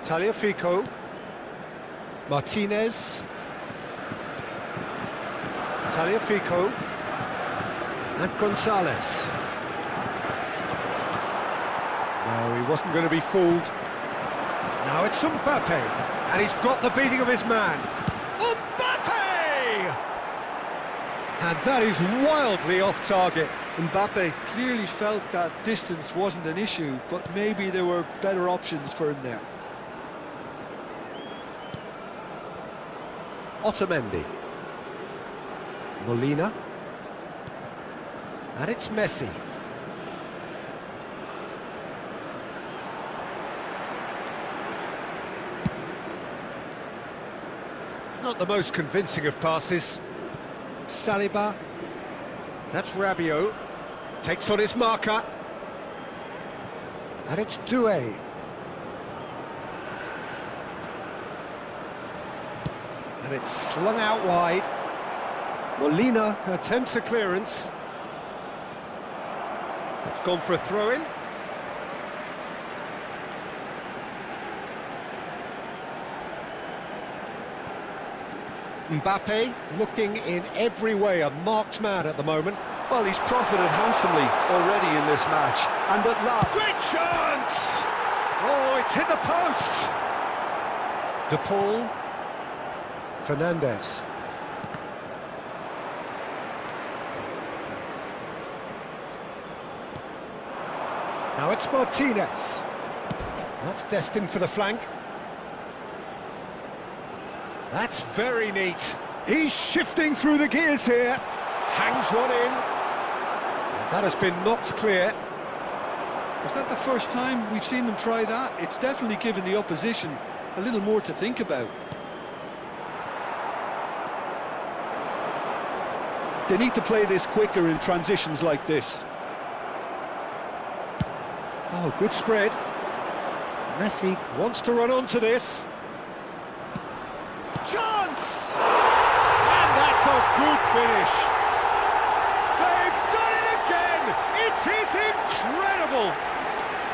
Tagliafico. Martinez. Tagliafico. And Gonzalez. No, he wasn't going to be fooled. Now it's Mbappe, and he's got the beating of his man. Mbappe! And that is wildly off target. Mbappe clearly felt that distance wasn't an issue, but maybe there were better options for him there. Otamendi. Molina. And it's Messi. Not the most convincing of passes. Saliba. That's Rabiot. Takes on his marker. And it's Doué. And it's slung out wide. Molina attempts a clearance. It's gone for a throw-in. Mbappe looking in every way a marked man at the moment. Well, he's profited handsomely already in this match. And at last... Great chance! Oh, it's hit the post! De Paul. Fernandez. Now it's Martinez. That's destined for the flank. That's very neat. He's shifting through the gears here. Hangs one in. And that has been knocked clear. Was that the first time we've seen them try that? It's definitely given the opposition a little more to think about. They need to play this quicker in transitions like this. Oh, good spread. Messi wants to run onto this. Chance! And that's a good finish. They've done it again! It is incredible!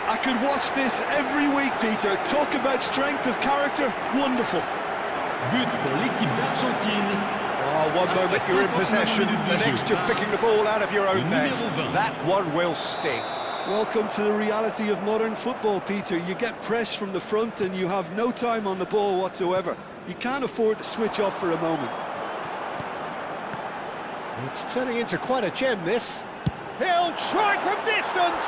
I could watch this every week, Peter. Talk about strength of character. Wonderful. But pour l'équipe d'Argentine. Oh, one moment you're in possession, the next you're picking the ball out of your own net. That one will sting. Welcome to the reality of modern football, Peter. You get pressed from the front and you have no time on the ball whatsoever. You can't afford to switch off for a moment. It's turning into quite a gem, this. He'll try from distance!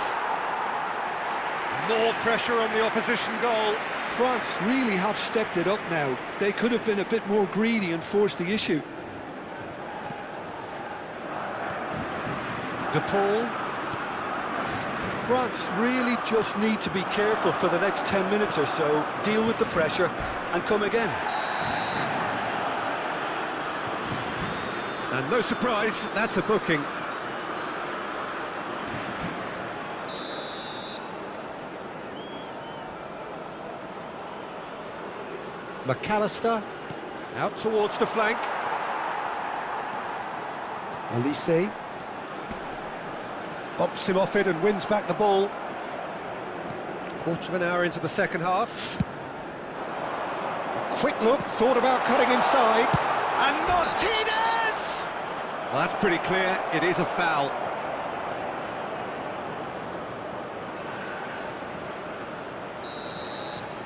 More pressure on the opposition goal. France really have stepped it up now. They could have been a bit more greedy and forced the issue. De Paul. France really just need to be careful for the next 10 minutes or so, deal with the pressure and come again. And no surprise, that's a booking. McAllister out towards the flank. Elise bumps him off it and wins back the ball. Quarter of an hour into the second half. A quick look, thought about cutting inside. And Martinez! Well, that's pretty clear, it is a foul.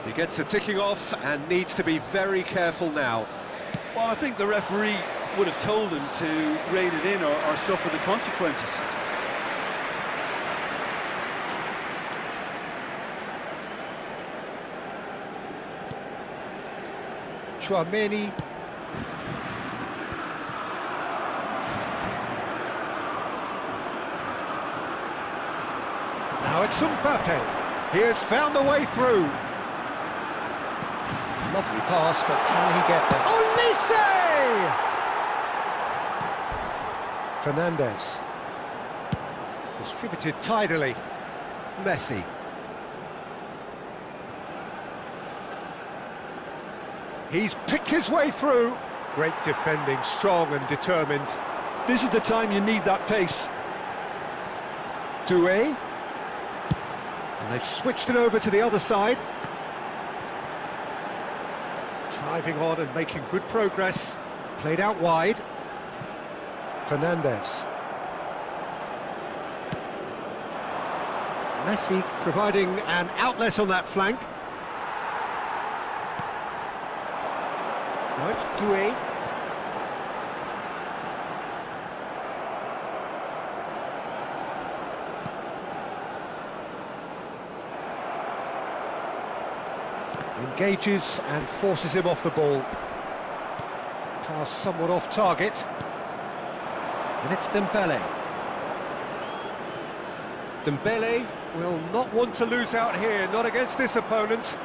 He gets a ticking off and needs to be very careful now. Well, I think the referee would have told him to rein it in or suffer the consequences. Chouameni. Now it's Mbappe. He has found the way through. Lovely pass, but can he get there? Olise! Fernandez. Distributed tidily. Messi. He's picked his way through. Great defending, strong and determined. This is the time you need that pace. Doué. And they've switched it over to the other side. Driving on and making good progress. Played out wide. Fernandes. Messi providing an outlet on that flank. Now it's Doué. Engages and forces him off the ball. Pass somewhat off target. And it's Dembele. Dembele will not want to lose out here, not against this opponent.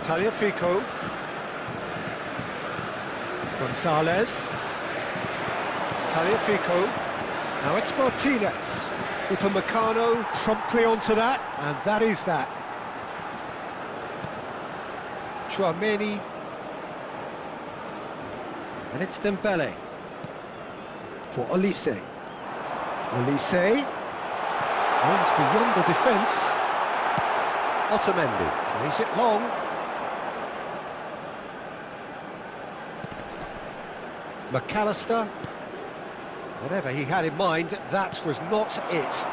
Tagliafico. Gonzalez. Tagliafico. Now it's Martinez. Upamecano promptly onto that, and that is that. Chouameni. And it's Dembele. For Olise. Olise. And beyond the defence. Otamendi. Plays it long. McAllister. Whatever he had in mind, that was not it.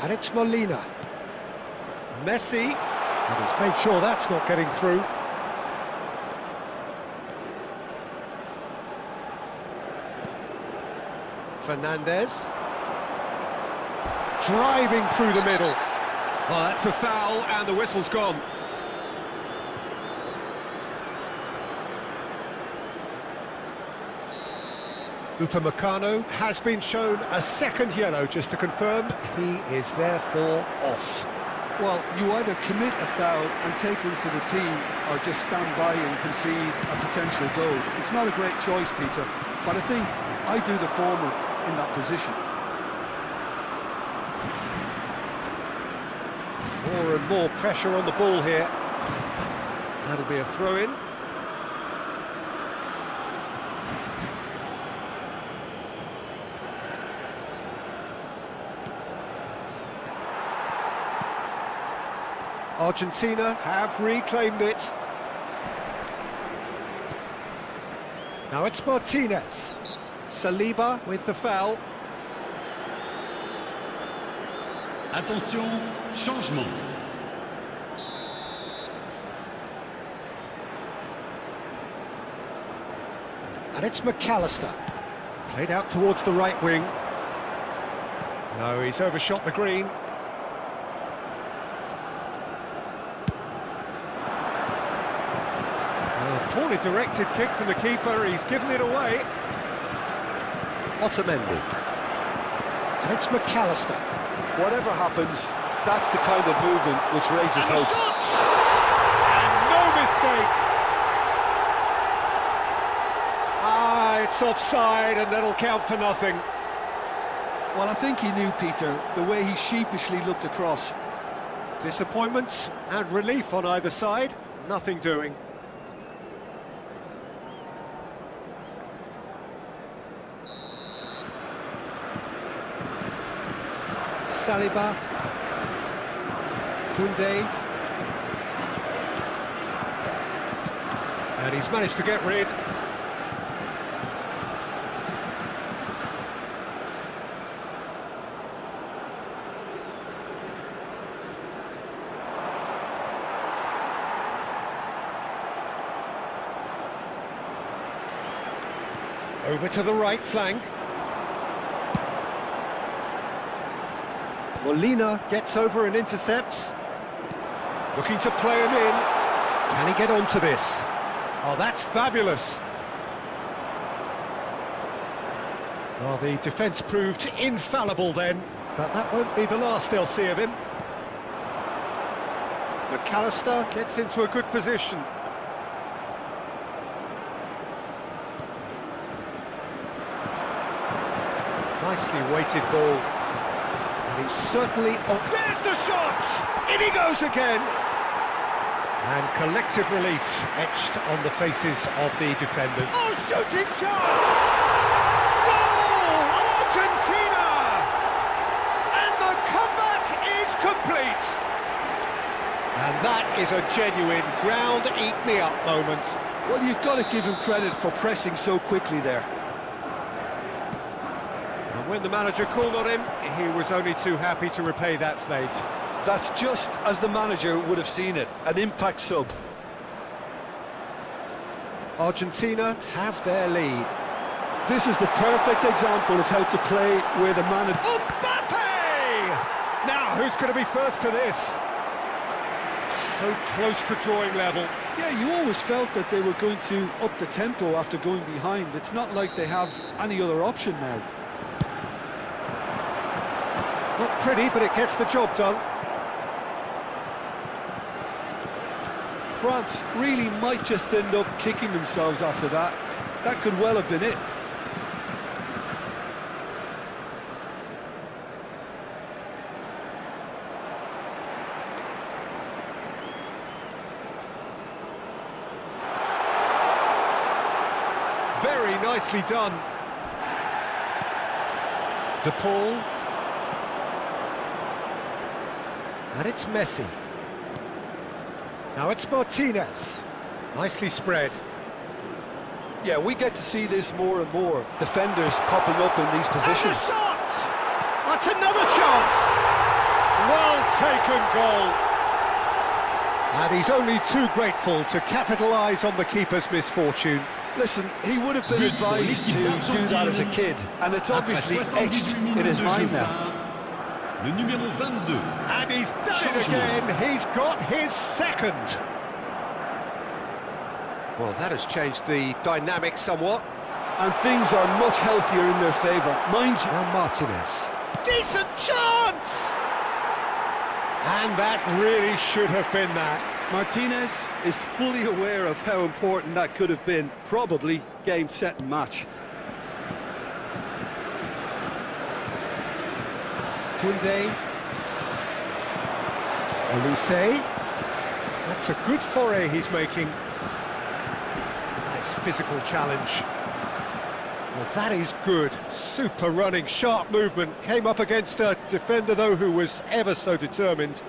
And it's Molina. Messi. And he's made sure that's not getting through. Fernandes. Driving through the middle. Oh, that's a foul, and the whistle's gone. Upamecano has been shown a second yellow, just to confirm he is therefore off. Well, you either commit a foul and take one for the team, or just stand by and concede a potential goal. It's not a great choice, Peter, but I think I do the former in that position. More and more pressure on the ball here. That'll be a throw-in. Argentina have reclaimed it. Now it's Martinez. Saliba with the foul. Attention, changement. And it's McAllister. Played out towards the right wing. No, he's overshot the green. Poorly directed kick from the keeper, he's given it away. Otamendi. And it's McAllister. Whatever happens, that's the kind of movement which raises And hope. shots! And no mistake! It's offside and that'll count for nothing. Well, I think he knew, Peter, the way he sheepishly looked across. Disappointment and relief on either side, nothing doing. Saliba, Koundé, and he's managed to get rid. Over to the right flank. Molina gets over and intercepts. Looking to play him in. Can he get onto this? Oh, that's fabulous. Well, the defence proved infallible then, but that won't be the last they'll see of him. McAllister gets into a good position. Nicely weighted ball. And he's certainly... Oh, there's the shot! In he goes again! And collective relief etched on the faces of the defenders. Oh, shooting chance! Goal! Argentina! And the comeback is complete! And that is a genuine ground-eat-me-up moment. Well, you've got to give him credit for pressing so quickly there. And when the manager called on him, he was only too happy to repay that fate. That's just as the manager would have seen it, an impact sub. Argentina have their lead. This is the perfect example of how to play where the manager... Mbappe! Now, who's going to be first to this? So close to drawing level. Yeah, you always felt that they were going to up the tempo after going behind. It's not like they have any other option now. Not pretty, but it gets the job done. France really might just end up kicking themselves after that. That could well have been it. Very nicely done. De Paul. And it's Messi. Now it's Martinez. Nicely spread. Yeah, we get to see this more and more. Defenders popping up in these positions. And the shot! That's another chance! Well taken goal. And he's only too grateful to capitalise on the keeper's misfortune. Listen, he would have been advised to do that as a kid, and it's obviously etched in his mind now. Le numéro 22. And he's done it again. He's got his second. Well, that has changed the dynamic somewhat. And things are much healthier in their favour. Mind you... Now Martinez. Decent chance! And that really should have been that. Martinez is fully aware of how important that could have been. Probably game, set and match. Koundé. Elise. That's a good foray he's making. Nice physical challenge. Well, that is good. Super running, sharp movement. Came up against a defender, though, who was ever so determined.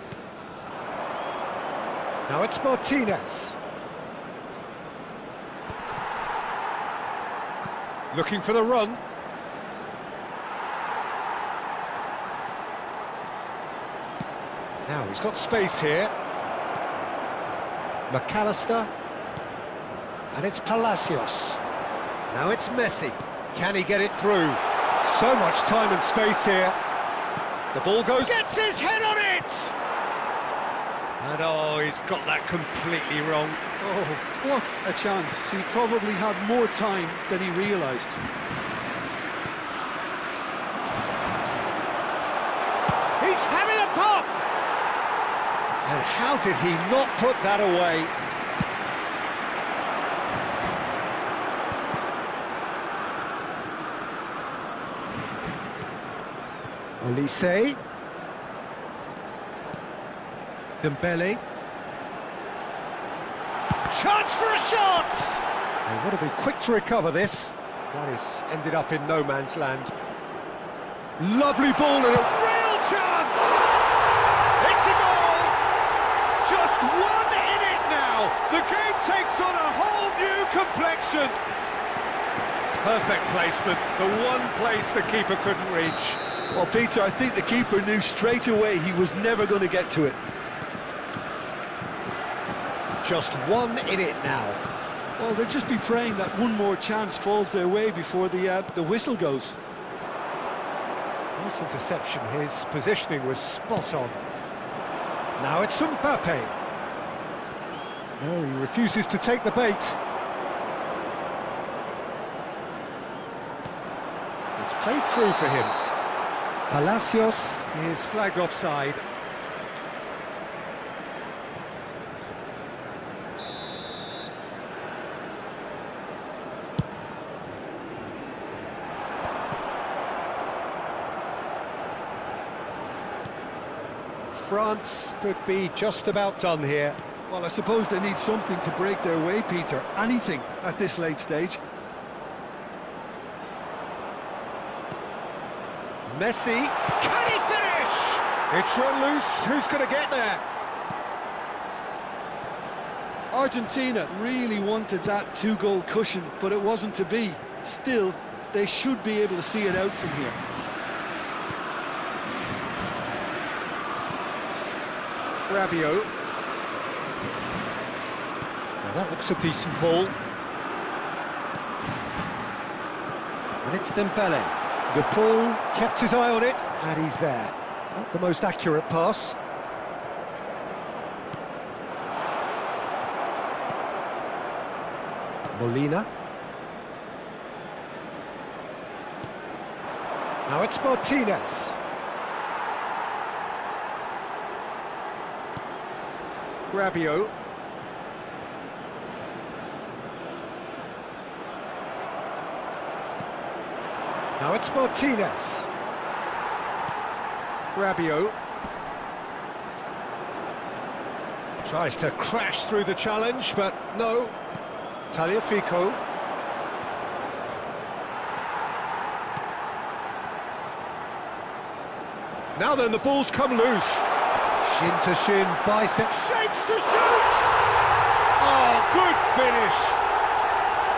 Now it's Martinez. Looking for the run. Now he's got space here. McAllister. And it's Palacios. Now it's Messi. Can he get it through? So much time and space here. The ball goes... Gets his head on it! And oh, he's got that completely wrong. Oh, what a chance. He probably had more time than he realised. He's having a pop! And how did he not put that away? Elise. Dembele. Chance for a shot! They want to be quick to recover this. That is ended up in no man's land. Lovely ball and a real chance! It's a goal! Just one in it now! The game takes on a whole new complexion! Perfect placement, the one place the keeper couldn't reach. Well, Peter, I think the keeper knew straight away he was never going to get to it. Just one in it now. Well, they'll just be praying that one more chance falls their way before the whistle goes. Nice interception, his positioning was spot on. Now it's Mbappe. No, he refuses to take the bait. It's played through for him. Palacios is flagged offside. France could be just about done here. Well, I suppose they need something to break their way, Peter. Anything at this late stage. Messi, can he finish? It's run loose, who's going to get there? Argentina really wanted that two-goal cushion, but it wasn't to be. Still, they should be able to see it out from here. Rabiot. Now that looks a decent ball. And it's Dembele. The ball kept his eye on it, and he's there. Not the most accurate pass. Molina. Now it's Martinez. Rabiot. Now it's Martinez. Rabiot. Tries to crash through the challenge, but no. Tagliafico. Now then, the ball's come loose. Shin to shin, bicep, shapes to shoot! Oh, good finish.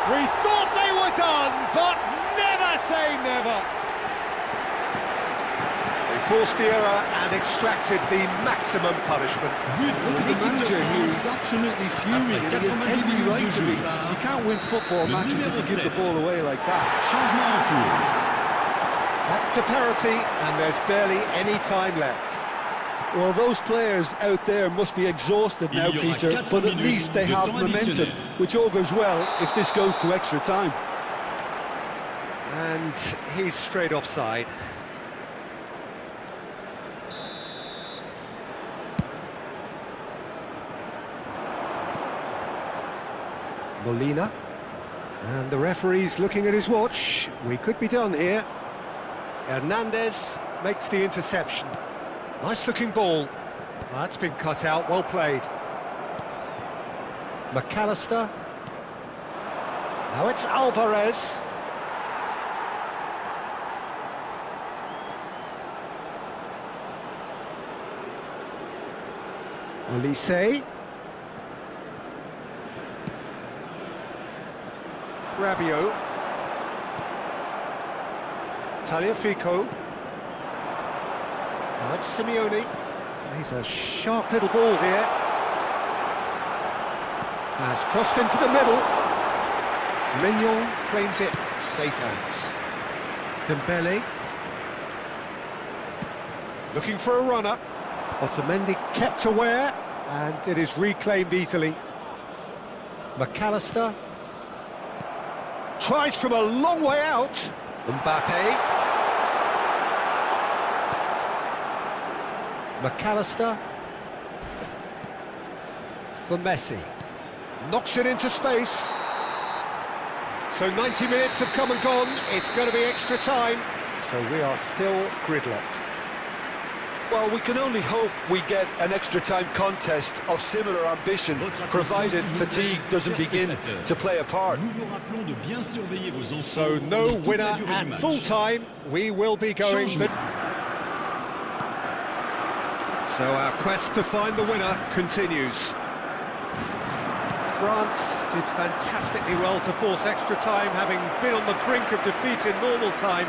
We thought they were done, but never say never. They forced the error and extracted the maximum punishment. Look at the manager here, he's absolutely fuming, and he has every right to be. You can't win football matches if you give the ball away like that. Back to parity, and there's barely any time left. Well, those players out there must be exhausted now, Peter, but at least they have momentum, which augurs well if this goes to extra time. And he's straight offside. Molina. And the referee's looking at his watch. We could be done here. Hernandez makes the interception. Nice looking ball. That's been cut out, well played. McAllister. Now it's Alvarez. Olise. Rabiot. Tagliafico. Now it's Simeone. He's a sharp little ball here. Has crossed into the middle. Mignon claims it. Safe hands. Dembele. Looking for a runner. Otamendi kept aware, and it is reclaimed easily. McAllister. Tries from a long way out. Mbappe. McAllister for Messi. Knocks it into space. So 90 minutes have come and gone. It's going to be extra time. So we are still gridlocked. Well, we can only hope we get an extra time contest of similar ambition, provided fatigue doesn't begin to play a part. So no winner at full time. We will be going... So our quest to find the winner continues. France did fantastically well to force extra time, having been on the brink of defeat in normal time.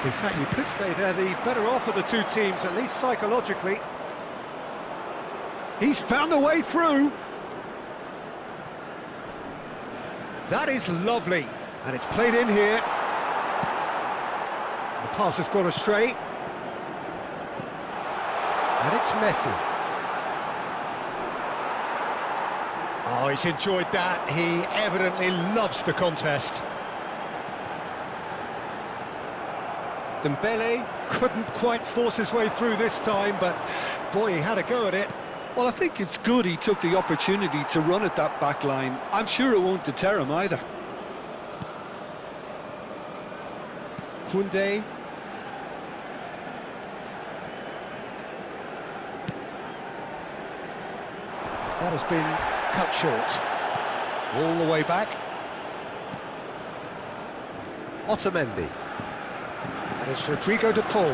In fact, you could say they're the better off of the two teams, at least psychologically. He's found a way through. That is lovely. And it's played in here. The pass has gone astray. And it's Messi. Oh, he's enjoyed that. He evidently loves the contest. Dembele couldn't quite force his way through this time, but boy, he had a go at it. Well, I think it's good he took the opportunity to run at that back line. I'm sure it won't deter him either. Koundé. That has been cut short. All the way back. Otamendi. And it's Rodrigo de Paul.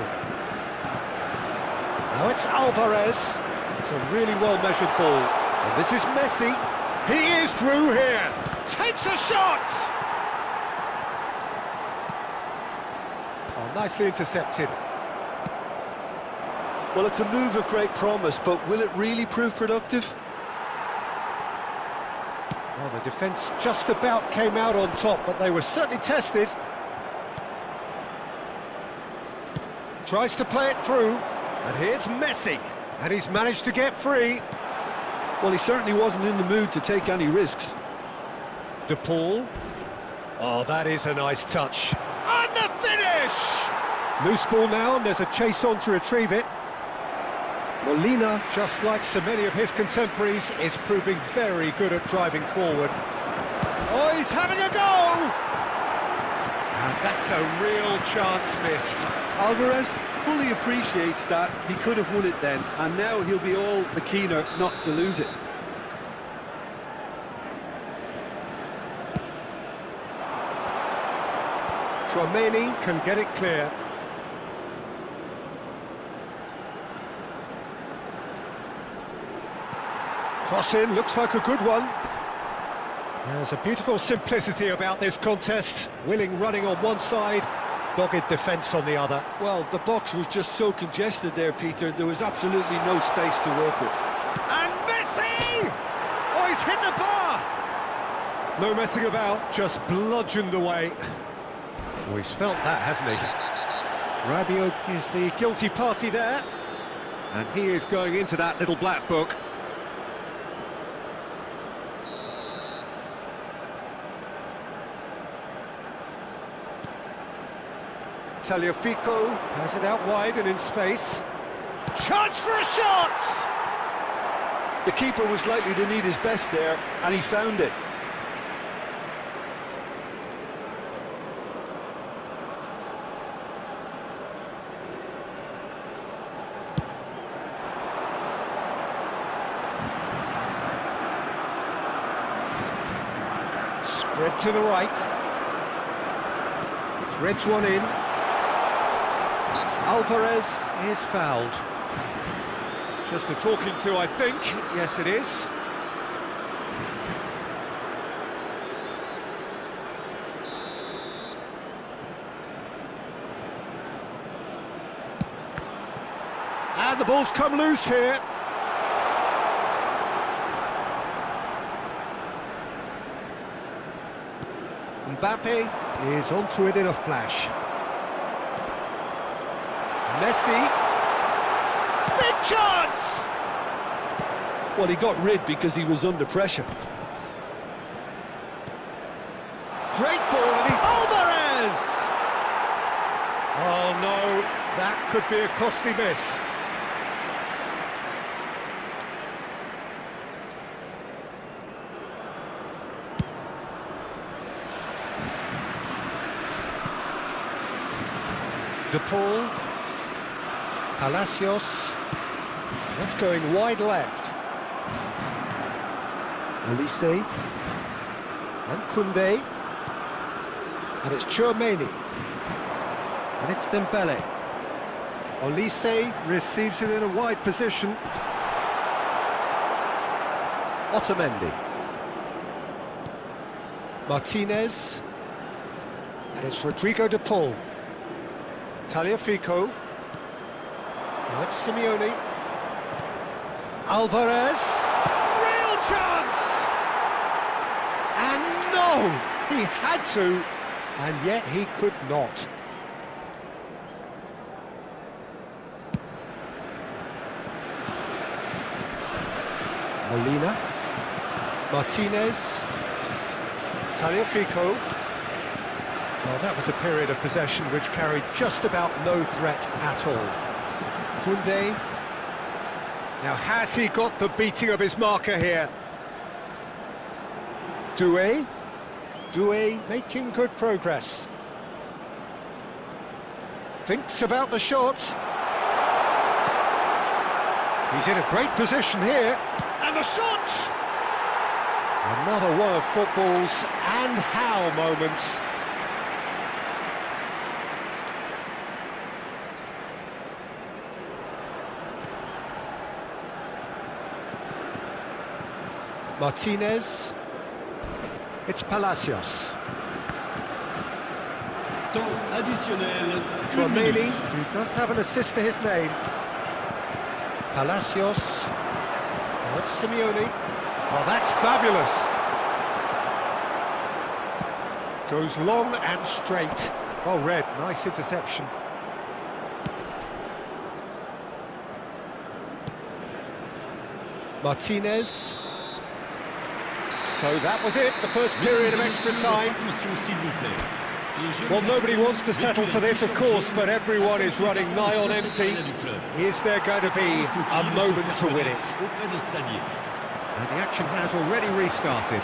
Now it's Alvarez. It's a really well-measured ball. And this is Messi. He is through here. Takes a shot! Oh, nicely intercepted. Well, it's a move of great promise, but will it really prove productive? Well, the defence just about came out on top, but they were certainly tested. Tries to play it through, and here's Messi, and he's managed to get free. Well, he certainly wasn't in the mood to take any risks. De Paul. Oh, that is a nice touch. And the finish! Loose ball now, and there's a chase on to retrieve it. Molina, just like so many of his contemporaries, is proving very good at driving forward. Oh, he's having a go! And that's a real chance missed. Alvarez fully appreciates that he could have won it then, and now he'll be all the keener not to lose it. Tchouaméni can get it clear. Cross in, looks like a good one. There's a beautiful simplicity about this contest. Willing running on one side, dogged defence on the other. Well, the box was just so congested there, Peter. There was absolutely no space to work with. And Messi! Oh, he's hit the bar! No messing about, just bludgeoned away. Oh, he's felt that, hasn't he? Rabiot is the guilty party there. And he is going into that little black book. Tagliafico has it out wide and in space. Chance for a shot! The keeper was likely to need his best there, and he found it. Spread to the right. Threads one in. Alvarez is fouled. Just a talking to, I think. Yes, it is. And the ball's come loose here. Mbappe is onto it in a flash. Messi. Big chance! Well, he got rid because he was under pressure. Great ball, and Alvarez! Oh no, that could be a costly miss. De Paul. Palacios. That's going wide left. Olise. And Koundé. And it's Tchouaméni. And it's Dembele. Olise receives it in a wide position. Otamendi. Martinez. And it's Rodrigo de Paul. Tagliafico. Now it's Simeone. Alvarez. Real chance! And no! He had to, and yet he could not. Molina. Martinez. Tagliafico. Well, that was a period of possession which carried just about no threat at all. Koundé. Now, has he got the beating of his marker here? Doué. Doué making good progress. Thinks about the shot. He's in a great position here. And the shot! Another one of football's and how moments. Martinez. It's Palacios. Temps additionnel. Tchouaméni, who does have an assist to his name. Palacios. Now it's Simeone. Oh, that's fabulous. Goes long and straight. Oh, Red, nice interception. Martinez. So that was it, the first period of extra time. Well, nobody wants to settle for this, of course, but everyone is running nigh on empty. Is there going to be a moment to win it? And the action has already restarted.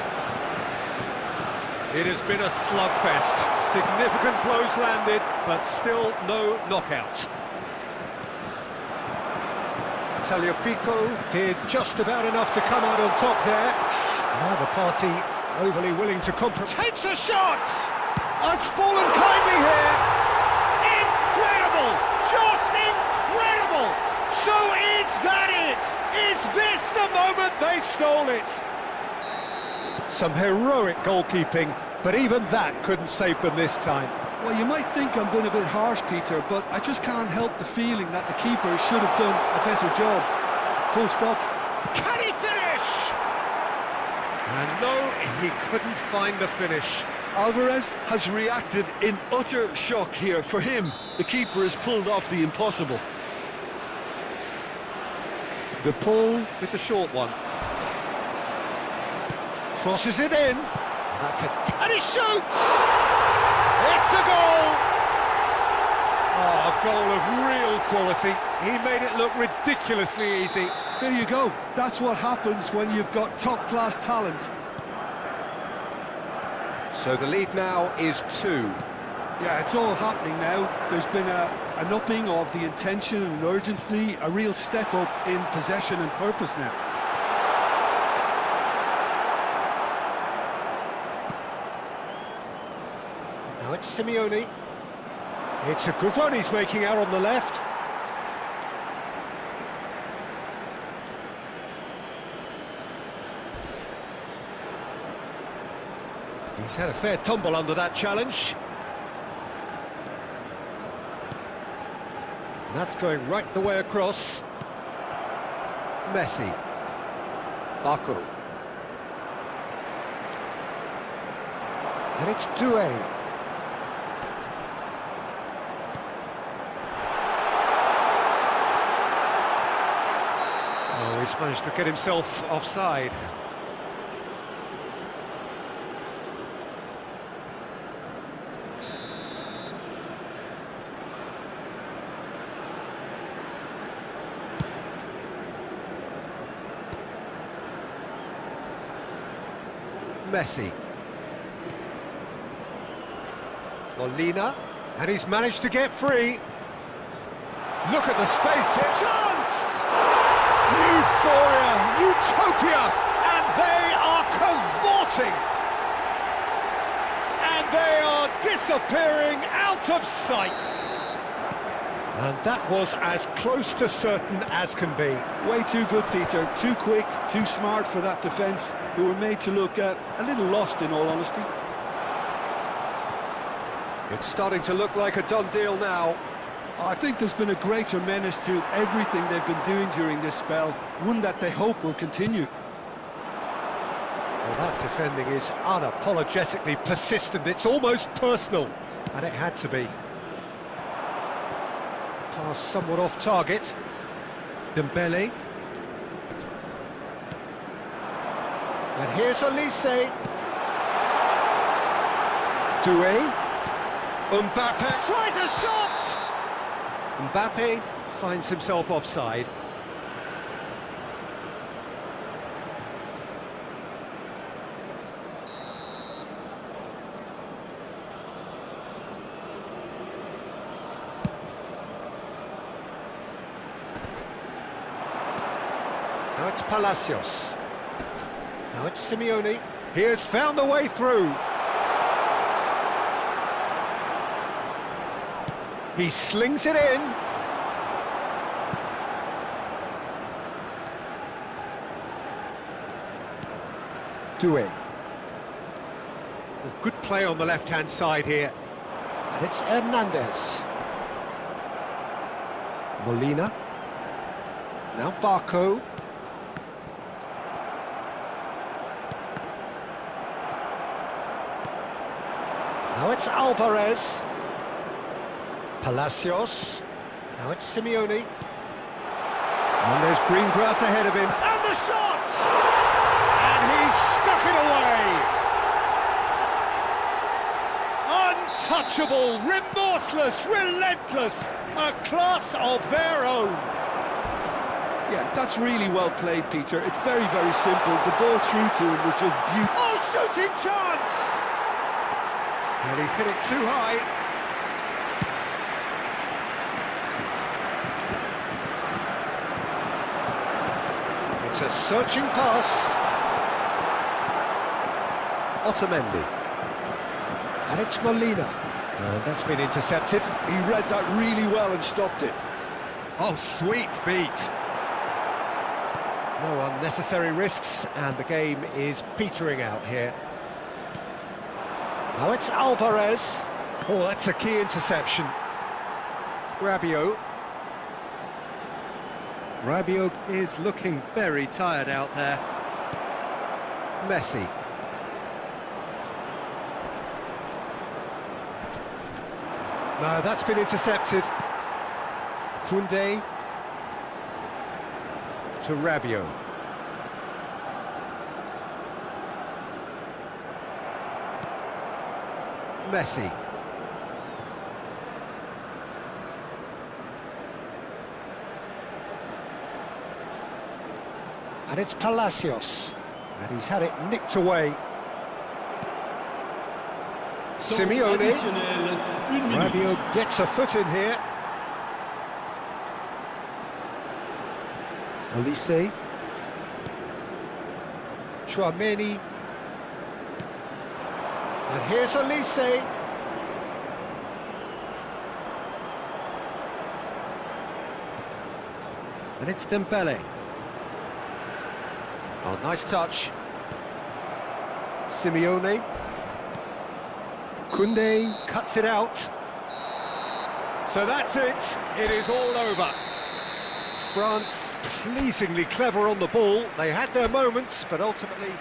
It has been a slugfest. Significant blows landed, but still no knockout. Tagliafico did just about enough to come out on top there. Now the party overly willing to compromise. Takes a shot! It's fallen kindly here. Incredible! Just incredible! So is that it? Is this the moment they stole it? Some heroic goalkeeping, but even that couldn't save them this time. Well, you might think I'm being a bit harsh, Peter, but I just can't help the feeling that the keeper should have done a better job. Full stop. Can he finish? And no, he couldn't find the finish. Alvarez has reacted in utter shock here. For him, the keeper has pulled off the impossible. The pull with the short one. Crosses it in. That's it. And he shoots! It's a goal! Oh, a goal of real quality. He made it look ridiculously easy. There you go. That's what happens when you've got top-class talent. So the lead now is 2. Yeah, it's all happening now. There's been an upping of the intention and urgency, a real step up in possession and purpose now. Now it's Simeone. It's a good run he's making out on the left. He's had a fair tumble under that challenge. And that's going right the way across. Messi. Baku. And it's Doué. Oh, he's managed to get himself offside. Messi. Molina, and he's managed to get free. Look at the space here. Chance! Euphoria, utopia, and they are cavorting. And they are disappearing out of sight. And that was as close to certain as can be. Way too good, Peter. Too quick, too smart for that defence, who were made to look a little lost, in all honesty. It's starting to look like a done deal now. I think there's been a greater menace to everything they've been doing during this spell, one that they hope will continue. Well, that defending is unapologetically persistent. It's almost personal, and it had to be. Pass somewhat off target. Dembele. And here's Olise. Doué. Mbappe tries a shot! Mbappe finds himself offside. Now it's Palacios. Now it's Simeone. He has found the way through. He slings it in. Doué. Well, good play on the left-hand side here. And it's Hernandez. Molina. Now Barco. Now it's Alvarez. Palacios. Now it's Simeone. And there's green grass ahead of him. And the shot! And he's stuck it away! Untouchable, remorseless, relentless. A class of their own. Yeah, that's really well played, Peter. It's very, very simple. The ball through to him was just beautiful. Oh, shooting chance! And he's hit it too high. It's a searching pass. Otamendi. And it's Molina. And that's been intercepted. He read that really well and stopped it. Oh, sweet feet. No unnecessary risks, and the game is petering out here. Now it's Alvarez. Oh, that's a key interception. Rabiot. Rabiot is looking very tired out there. Messi. No, that's been intercepted. Koundé to Rabiot. Messi. And it's Palacios. And he's had it nicked away. Simeone. Rabiot gets a foot in here. Olise. Chouameni. And here's Olise. And it's Dembele. Oh, nice touch. Simeone. Koundé cuts it out. So that's it. It is all over. France pleasingly clever on the ball. They had their moments, but ultimately